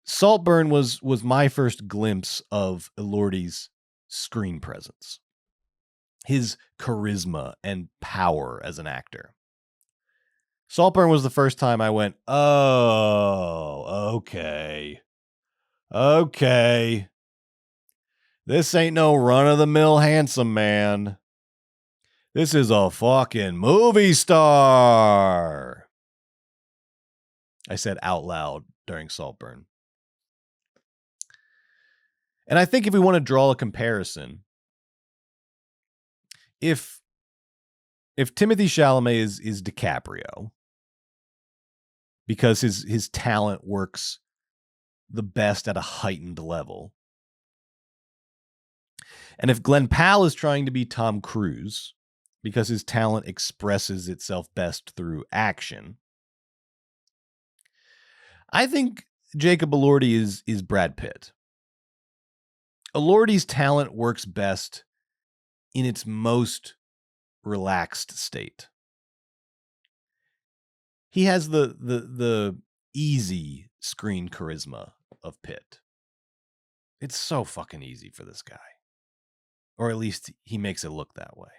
Speaker 2: Saltburn was my first glimpse of Elordi's screen presence, his charisma and power as an actor. Saltburn was the first time I went, oh, okay. This ain't no run-of-the-mill handsome man. This is a fucking movie star. I said out loud during Saltburn. And I think if we want to draw a comparison, if Timothée Chalamet is DiCaprio, because his talent works the best at a heightened level, and if Glenn Powell is trying to be Tom Cruise, because his talent expresses itself best through action, I think Jacob Elordi is Brad Pitt. Elordi's talent works best in its most relaxed state. He has the easy screen charisma of Pitt. It's so fucking easy for this guy. Or at least he makes it look that way.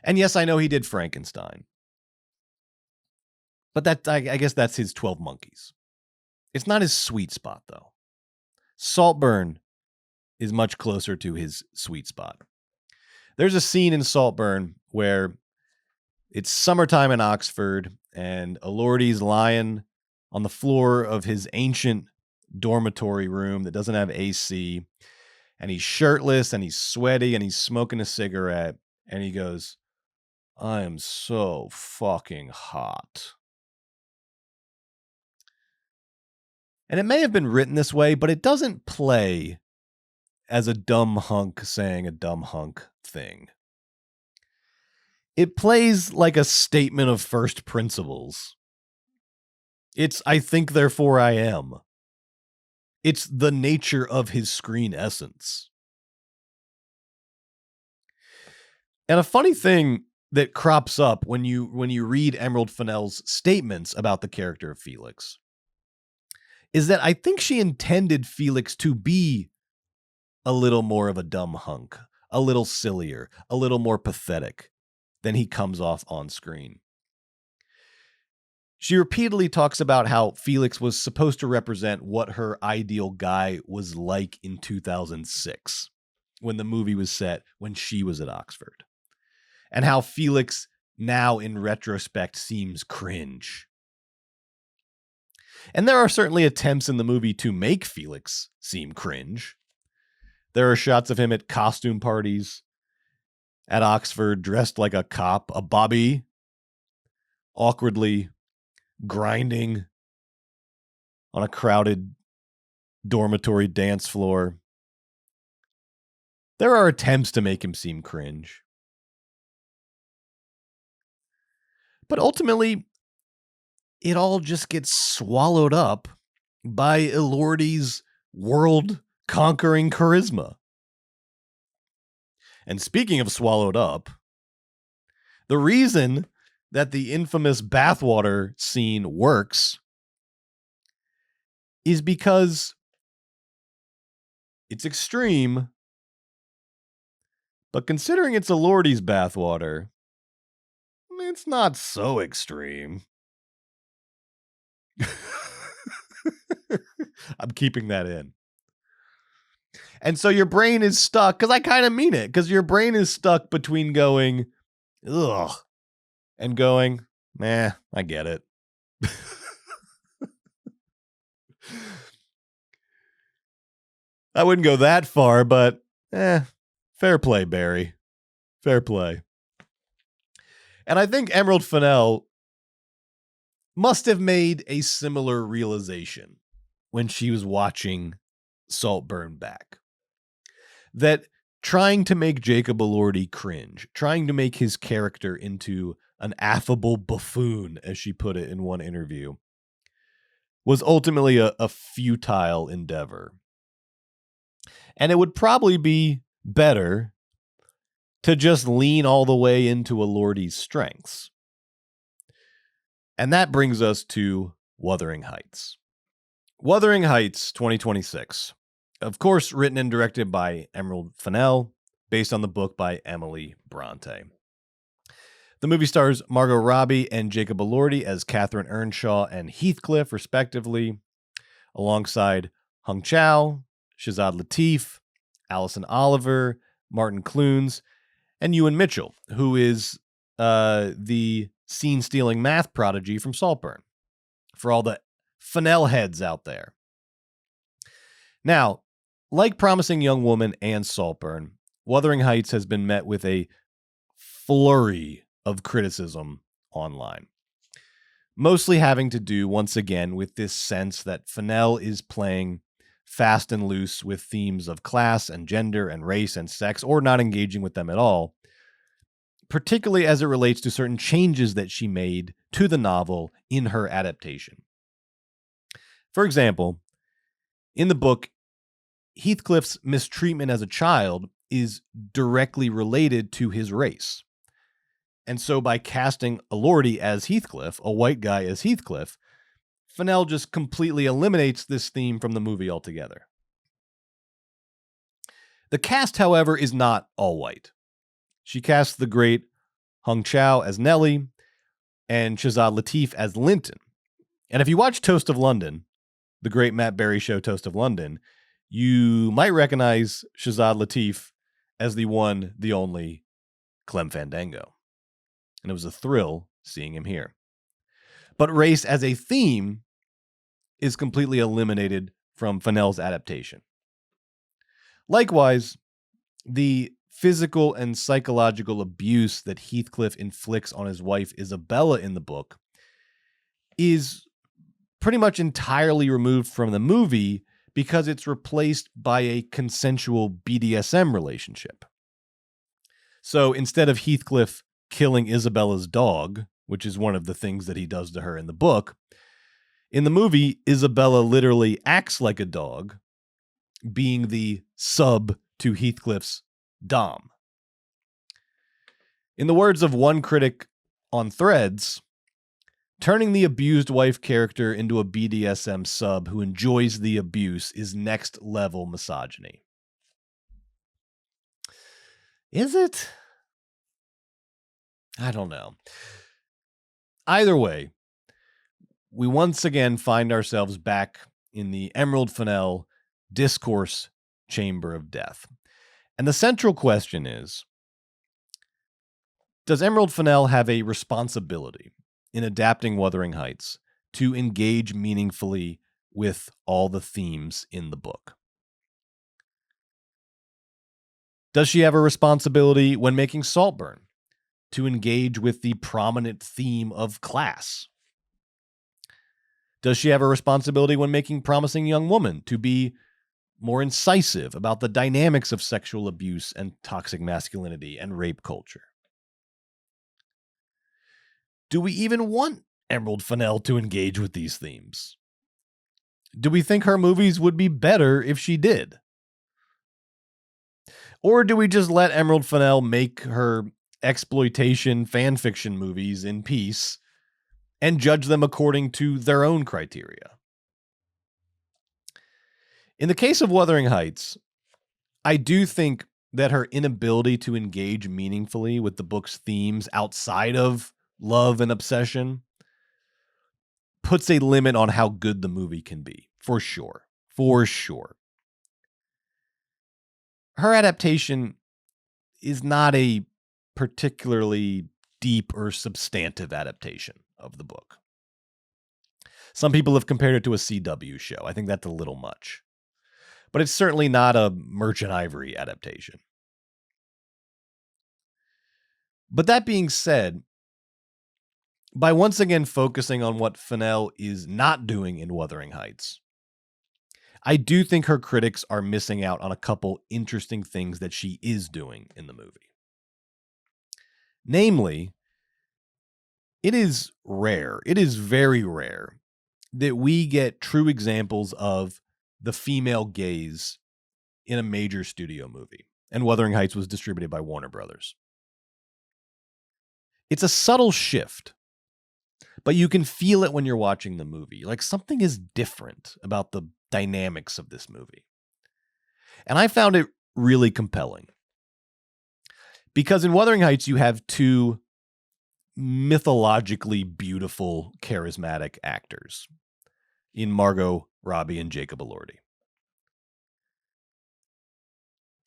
Speaker 2: And yes, I know he did Frankenstein. But I guess that's his 12 Monkeys. It's not his sweet spot, though. Saltburn is much closer to his sweet spot. There's a scene in Saltburn where it's summertime in Oxford, and Elordi's lying on the floor of his ancient dormitory room that doesn't have AC, and he's shirtless, and he's sweaty, and he's smoking a cigarette, and he goes, "I am so fucking hot." And it may have been written this way, but it doesn't play as a dumb hunk saying a dumb hunk thing. It plays like a statement of first principles. It's, I think, therefore I am. It's the nature of his screen essence. And a funny thing that crops up when you read Emerald Fennell's statements about the character of Felix is that I think she intended Felix to be a little more of a dumb hunk, a little sillier, a little more pathetic than he comes off on screen. She repeatedly talks about how Felix was supposed to represent what her ideal guy was like in 2006, when the movie was set when she was at Oxford, and how Felix now in retrospect seems cringe. And there are certainly attempts in the movie to make Felix seem cringe. There are shots of him at costume parties at Oxford dressed like a cop, a bobby, awkwardly grinding on a crowded dormitory dance floor. There are attempts to make him seem cringe. But ultimately, it all just gets swallowed up by Elordi's world-conquering charisma. And speaking of swallowed up, the reason that the infamous bathwater scene works is because it's extreme, but considering it's Elordi's bathwater, it's not so extreme. I'm keeping that in. And so your brain is stuck, because I kind of mean it, because your brain is stuck between going, ugh, and going, I get it. I wouldn't go that far, but fair play, Barry. Fair play. And I think Emerald Fennell must have made a similar realization when she was watching Saltburn back. That trying to make Jacob Elordi cringe, trying to make his character into an affable buffoon, as she put it in one interview, was ultimately a futile endeavor. And it would probably be better to just lean all the way into Elordi's strengths. And that brings us to Wuthering Heights. Wuthering Heights 2026. Of course, written and directed by Emerald Fennell, based on the book by Emily Bronte. The movie stars Margot Robbie and Jacob Elordi as Catherine Earnshaw and Heathcliff, respectively, alongside Hung Chow, Shazad Latif, Alison Oliver, Martin Clunes, and Ewan Mitchell, who is the scene-stealing math prodigy from Saltburn, for all the Fennell heads out there. Now, like Promising Young Woman and Saltburn, Wuthering Heights has been met with a flurry of criticism online. Mostly having to do, once again, with this sense that Fennell is playing fast and loose with themes of class and gender and race and sex, or not engaging with them at all, particularly as it relates to certain changes that she made to the novel in her adaptation. For example, in the book, Heathcliff's mistreatment as a child is directly related to his race. And so by casting Elordi as Heathcliff, a white guy as Heathcliff, Fennell just completely eliminates this theme from the movie altogether. The cast, however, is not all white. She casts the great Hung Chow as Nellie and Shazad Latif as Linton. And if you watch Toast of London, the great Matt Berry show Toast of London, you might recognize Shazad Latif as the one, the only Clem Fandango. And it was a thrill seeing him here. But race as a theme is completely eliminated from Fennell's adaptation. Likewise, the physical and psychological abuse that Heathcliff inflicts on his wife Isabella in the book is pretty much entirely removed from the movie because it's replaced by a consensual BDSM relationship. So instead of Heathcliff killing Isabella's dog, which is one of the things that he does to her in the book, in the movie, Isabella literally acts like a dog, being the sub to Heathcliff's dom. In the words of one critic on Threads, turning the abused wife character into a BDSM sub who enjoys the abuse is next level misogyny. Is it? I don't know. Either way, we once again find ourselves back in the Emerald Fennell Discourse Chamber of Death. And the central question is, does Emerald Fennell have a responsibility in adapting Wuthering Heights to engage meaningfully with all the themes in the book? Does she have a responsibility when making Saltburn to engage with the prominent theme of class? Does she have a responsibility when making Promising Young Woman to be more incisive about the dynamics of sexual abuse and toxic masculinity and rape culture? Do we even want Emerald Fennell to engage with these themes? Do we think her movies would be better if she did? Or do we just let Emerald Fennell make her exploitation fan fiction movies in peace and judge them according to their own criteria? In the case of Wuthering Heights, I do think that her inability to engage meaningfully with the book's themes outside of love and obsession puts a limit on how good the movie can be, for sure. For sure. Her adaptation is not a particularly deep or substantive adaptation of the book. Some people have compared it to a CW show. I think that's a little much. But it's certainly not a Merchant Ivory adaptation. But that being said, by once again focusing on what Fennell is not doing in Wuthering Heights, I do think her critics are missing out on a couple interesting things that she is doing in the movie. Namely, it is rare, it is very rare, that we get true examples of the female gaze in a major studio movie. And Wuthering Heights was distributed by Warner Brothers. It's a subtle shift, but you can feel it when you're watching the movie. Like something is different about the dynamics of this movie. And I found it really compelling. Because in Wuthering Heights, you have two mythologically beautiful, charismatic actors in Margot, Robbie, and Jacob Elordi.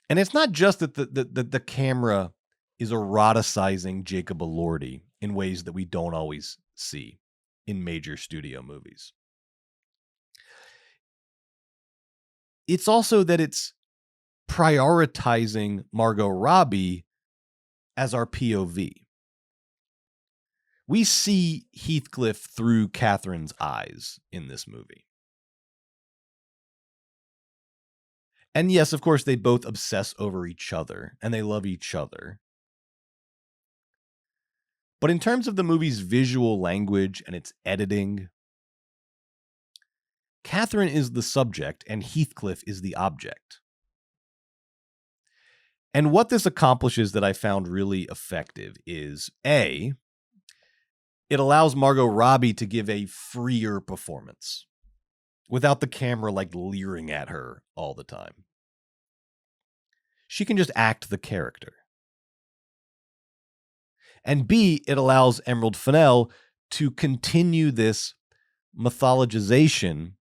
Speaker 2: And it's not just that the camera is eroticizing Jacob Elordi in ways that we don't always see in major studio movies. It's also that it's prioritizing Margot Robbie as our POV. We see Heathcliff through Catherine's eyes in this movie. And yes, of course, they both obsess over each other, and they love each other. But in terms of the movie's visual language and its editing, Catherine is the subject and Heathcliff is the object. And what this accomplishes that I found really effective is, A, it allows Margot Robbie to give a freer performance without the camera like leering at her all the time. She can just act the character. And B, it allows Emerald Fennell to continue this mythologization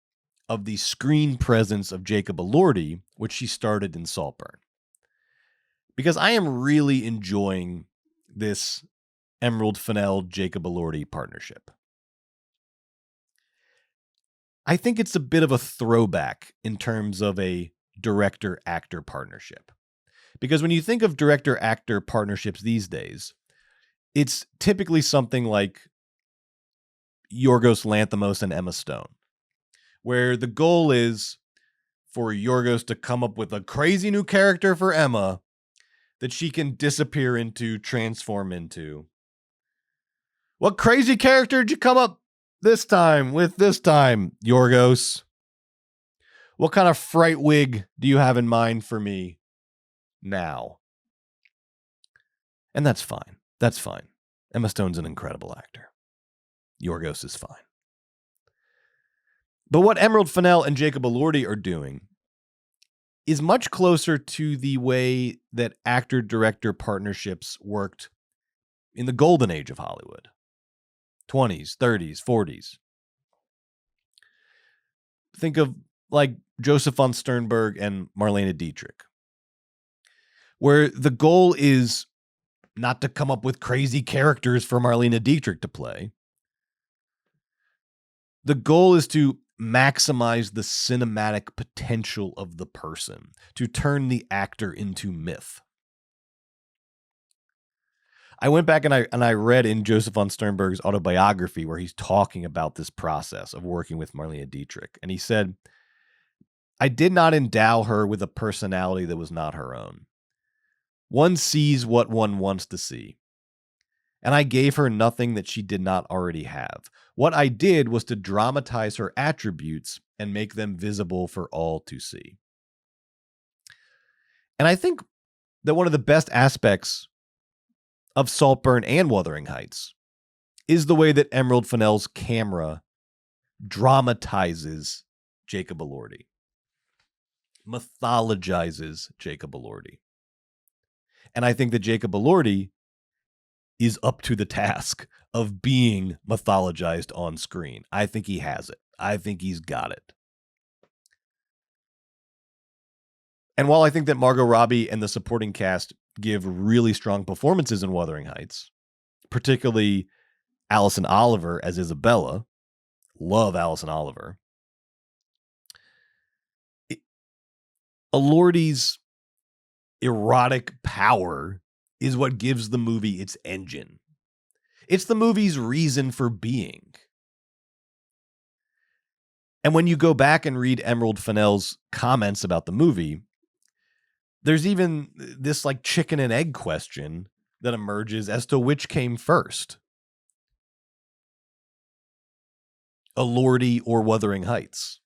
Speaker 2: of the screen presence of Jacob Elordi, which she started in Saltburn. Because I am really enjoying this Emerald Fennell Jacob Elordi partnership. I think it's a bit of a throwback in terms of a director-actor partnership. Because when you think of director-actor partnerships these days, it's typically something like Yorgos Lanthimos and Emma Stone, where the goal is for Yorgos to come up with a crazy new character for Emma that she can disappear into, transform into. What crazy character did you come up this time, Yorgos? What kind of fright wig do you have in mind for me now? And that's fine. That's fine. Emma Stone's an incredible actor. Yorgos is fine. But what Emerald Fennell and Jacob Elordi are doing is much closer to the way that actor-director partnerships worked in the golden age of Hollywood. 20s, 30s, 40s. Think of like Joseph von Sternberg and Marlene Dietrich, where the goal is not to come up with crazy characters for Marlene Dietrich to play. The goal is to maximize the cinematic potential of the person, to turn the actor into myth. I went back and I read in Joseph von Sternberg's autobiography where he's talking about this process of working with Marlene Dietrich. And he said, I did not endow her with a personality that was not her own. One sees what one wants to see. And I gave her nothing that she did not already have. What I did was to dramatize her attributes and make them visible for all to see. And I think that one of the best aspects of Saltburn and Wuthering Heights is the way that Emerald Fennell's camera dramatizes Jacob Elordi, mythologizes Jacob Elordi. And I think that Jacob Elordi is up to the task of being mythologized on screen. I think he has it. I think he's got it. And while I think that Margot Robbie and the supporting cast give really strong performances in Wuthering Heights, particularly Alison Oliver as Isabella, love Alison Oliver, Elordi's erotic power is what gives the movie its engine. It's the movie's reason for being. And when you go back and read Emerald Fennell's comments about the movie, there's even this like chicken and egg question that emerges as to which came first, Elordi or Wuthering Heights.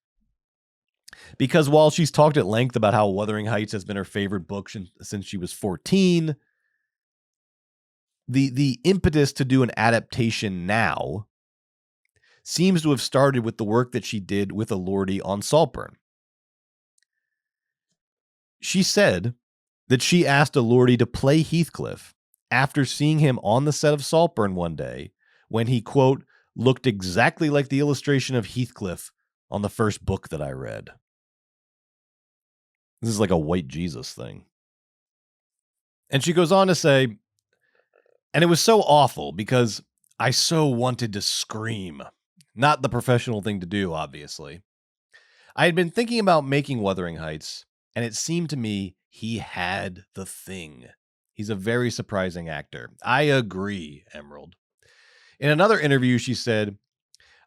Speaker 2: Because while she's talked at length about how Wuthering Heights has been her favorite book since she was 14, the impetus to do an adaptation now seems to have started with the work that she did with Elordi on Saltburn. She said that she asked Elordi to play Heathcliff after seeing him on the set of Saltburn one day when he, quote, looked exactly like the illustration of Heathcliff on the first book that I read. This is like a white Jesus thing. And she goes on to say, and it was so awful because I so wanted to scream. Not the professional thing to do, obviously. I had been thinking about making Wuthering Heights, and it seemed to me he had the thing. He's a very surprising actor. I agree, Emerald. In another interview, she said,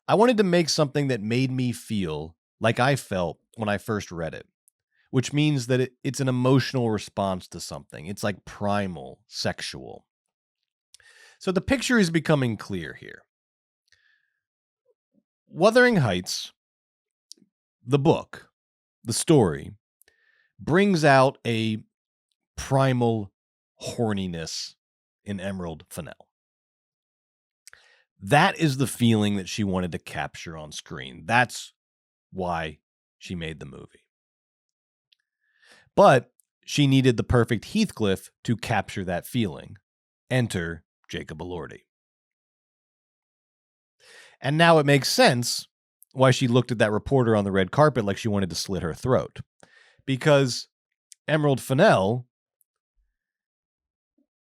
Speaker 2: I wanted to make something that made me feel like I felt when I first read it, which means that it's an emotional response to something. It's like primal, sexual. So the picture is becoming clear here. Wuthering Heights, the book, the story, brings out a primal horniness in Emerald Fennell. That is the feeling that she wanted to capture on screen. That's why she made the movie. But she needed the perfect Heathcliff to capture that feeling. Enter Jacob Elordi. And now it makes sense why she looked at that reporter on the red carpet like she wanted to slit her throat. Because Emerald Fennell,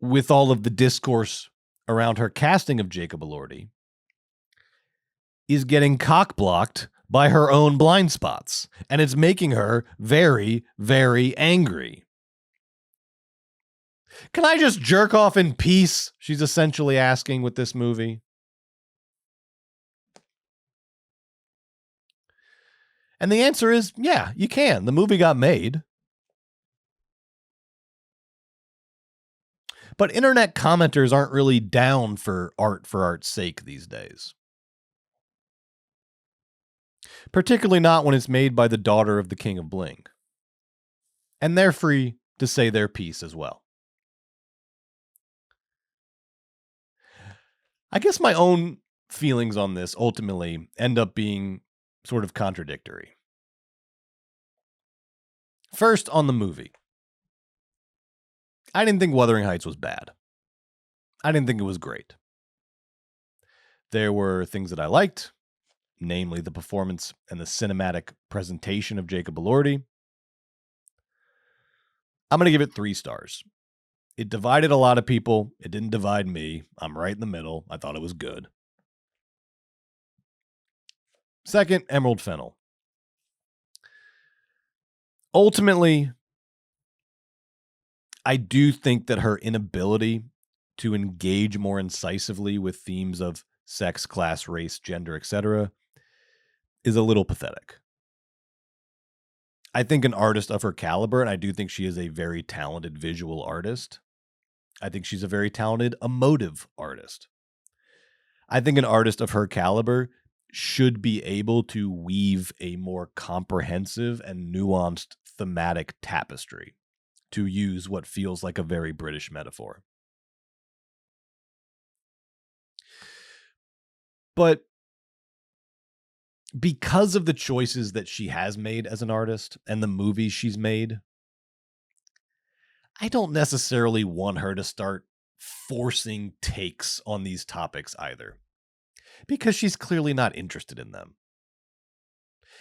Speaker 2: with all of the discourse around her casting of Jacob Elordi, is getting cock-blocked by her own blind spots. And it's making her very, very angry. Can I just jerk off in peace? She's essentially asking with this movie. And the answer is, yeah, you can. The movie got made. But internet commenters aren't really down for art's sake these days. Particularly not when it's made by the daughter of the King of Bling. And they're free to say their piece as well. I guess my own feelings on this ultimately end up being sort of contradictory. First, on the movie. I didn't think Wuthering Heights was bad. I didn't think it was great. There were things that I liked, namely the performance and the cinematic presentation of Jacob Elordi. I'm going to give it 3 stars. It divided a lot of people. It didn't divide me. I'm right in the middle. I thought it was good. Second, Emerald Fennell. Ultimately, I do think that her inability to engage more incisively with themes of sex, class, race, gender, etc., is a little pathetic. I think an artist of her caliber, and I do think she is a very talented visual artist. I think she's a very talented emotive artist. I think an artist of her caliber should be able to weave a more comprehensive and nuanced thematic tapestry, to use what feels like a very British metaphor. But because of the choices that she has made as an artist and the movies she's made, I don't necessarily want her to start forcing takes on these topics either, because she's clearly not interested in them.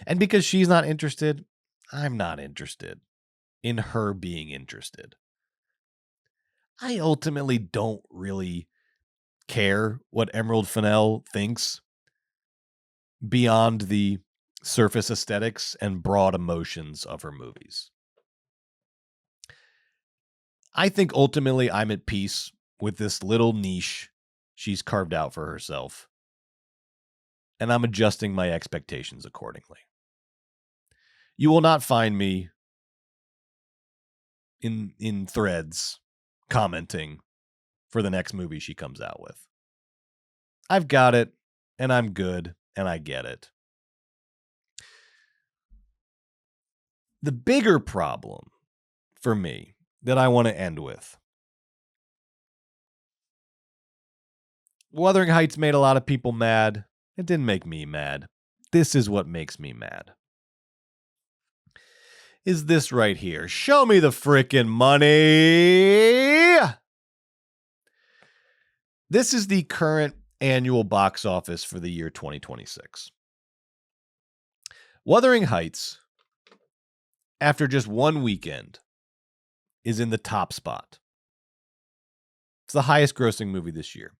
Speaker 2: And because she's not interested, I'm not interested in her being interested. I ultimately don't really care what Emerald Fennell thinks beyond the surface aesthetics and broad emotions of her movies. I think ultimately I'm at peace with this little niche she's carved out for herself, and I'm adjusting my expectations accordingly. You will not find me in threads commenting for the next movie she comes out with. I've got it, and I'm good, and I get it. The bigger problem for me that I want to end with. Wuthering Heights made a lot of people mad. It didn't make me mad. This is what makes me mad. Is this right here. Show me the frickin' money. This is the current annual box office for the year 2026. Wuthering Heights, after just one weekend, is in the top spot. It's the highest grossing movie this year.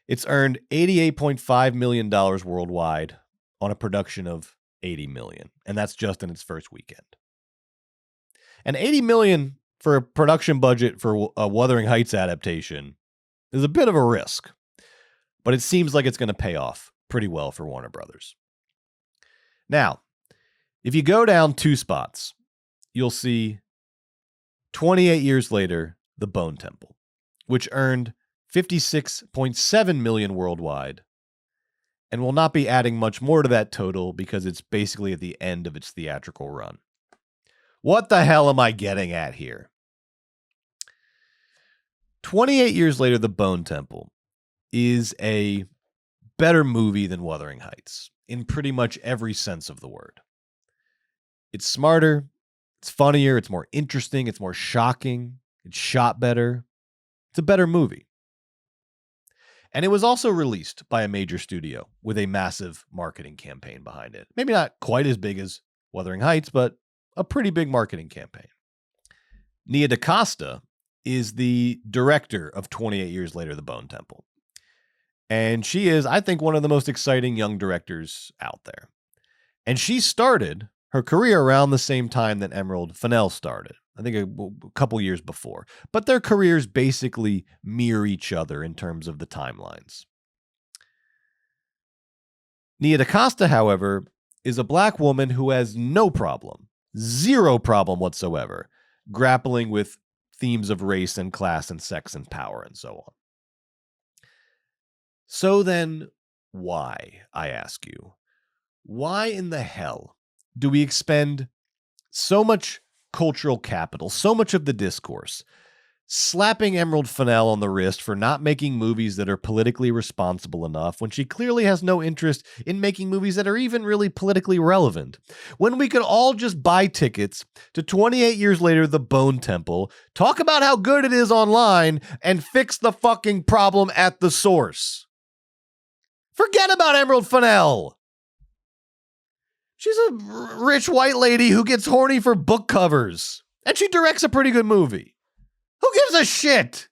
Speaker 2: It's earned $88.5 million worldwide on a production of $80 million, and that's just in its first weekend. And $80 million for a production budget for a Wuthering Heights adaptation is a bit of a risk, but it seems like it's going to pay off pretty well for Warner Brothers. Now, if you go down 2 spots, you'll see 28 years later, The Bone Temple, which earned $56.7 million worldwide and will not be adding much more to that total because it's basically at the end of its theatrical run. What the hell am I getting at here? 28 years later, The Bone Temple is a better movie than Wuthering Heights in pretty much every sense of the word. It's smarter, it's funnier, it's more interesting, it's more shocking, it's shot better. It's a better movie. And it was also released by a major studio with a massive marketing campaign behind it. Maybe not quite as big as Wuthering Heights, but a pretty big marketing campaign. Nia DaCosta is the director of 28 Years Later, The Bone Temple. And she is, I think, one of the most exciting young directors out there. And she started her career around the same time that Emerald Fennell started. I think a couple years before. But their careers basically mirror each other in terms of the timelines. Nia DaCosta, however, is a black woman who has no problem, zero problem whatsoever, grappling with themes of race and class and sex and power and so on. So then, why, I ask you? Why in the hell do we expend so much cultural capital, so much of the discourse, slapping Emerald Fennell on the wrist for not making movies that are politically responsible enough when she clearly has no interest in making movies that are even really politically relevant. When we could all just buy tickets to 28 years later, The Bone Temple, talk about how good it is online, and fix the fucking problem at the source. Forget about Emerald Fennell. She's a rich white lady who gets horny for book covers, and she directs a pretty good movie. Who gives a shit?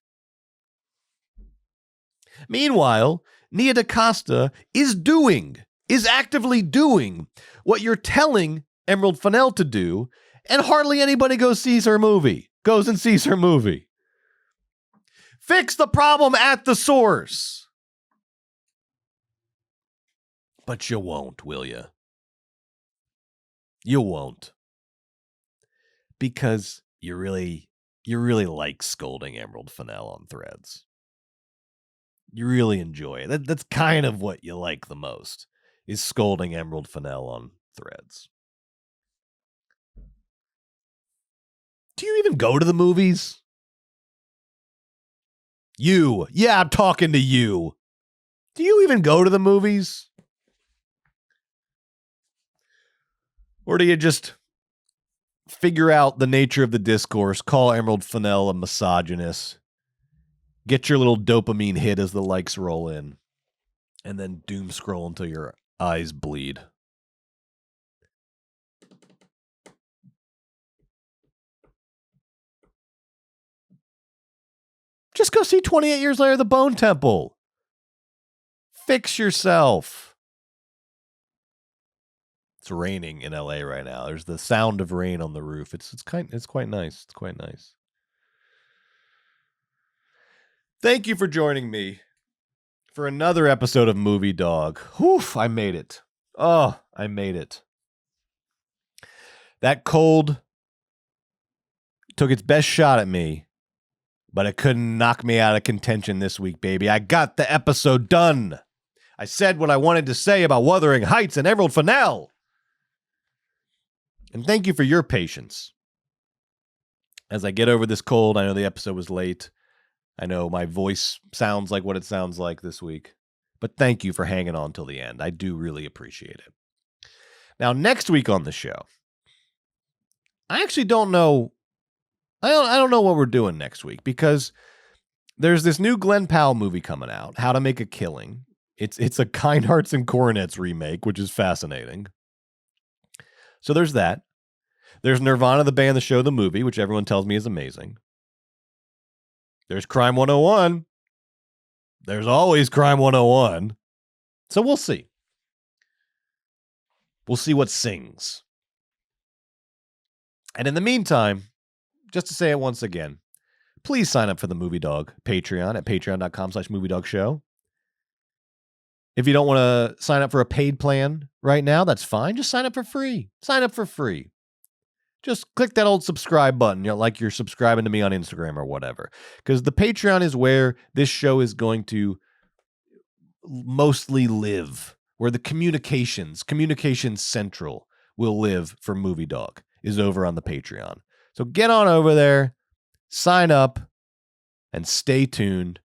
Speaker 2: Meanwhile, Nia DaCosta is actively doing what you're telling Emerald Fennell to do, and hardly anybody goes and sees her movie. Fix the problem at the source. But you won't, will you? You won't. Because you really like scolding Emerald Fennell on Threads. You really enjoy it. That's kind of what you like the most, is scolding Emerald Fennell on Threads. Do you even go to the movies? You. Yeah, I'm talking to you. Do you even go to the movies? Or do you just figure out the nature of the discourse, call Emerald Fennell a misogynist, get your little dopamine hit as the likes roll in, and then doom scroll until your eyes bleed? Just go see 28 Years Later, The Bone Temple. Fix yourself. It's raining in LA right now. There's the sound of rain on the roof. It's quite nice. It's quite nice. Thank you for joining me for another episode of Movie Dawg. Whew, I made it. Oh, I made it. That cold took its best shot at me, but it couldn't knock me out of contention this week, baby. I got the episode done. I said what I wanted to say about Wuthering Heights and Emerald Fennell. And thank you for your patience. As I get over this cold, I know the episode was late. I know my voice sounds like what it sounds like this week. But thank you for hanging on till the end. I do really appreciate it. Now, next week on the show, I actually don't know. I don't know what we're doing next week, because there's this new Glenn Powell movie coming out, How to Make a Killing. It's a Kind Hearts and Coronets remake, which is fascinating. So there's that. There's Nirvana, the band, the show, the movie, which everyone tells me is amazing. There's Crime 101. There's always Crime 101. So we'll see. We'll see what sings. And in the meantime, just to say it once again, please sign up for the Movie Dawg Patreon at patreon.com/moviedawgshow. If you don't want to sign up for a paid plan right now, that's fine. Just sign up for free. Sign up for free. Just click that old subscribe button, like you're subscribing to me on Instagram or whatever. Because the Patreon is where this show is going to mostly live, where the communications central will live for Movie Dawg, is over on the Patreon. So get on over there, sign up, and stay tuned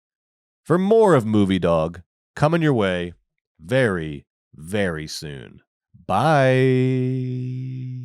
Speaker 2: for more of Movie Dawg coming your way very, very soon. Bye.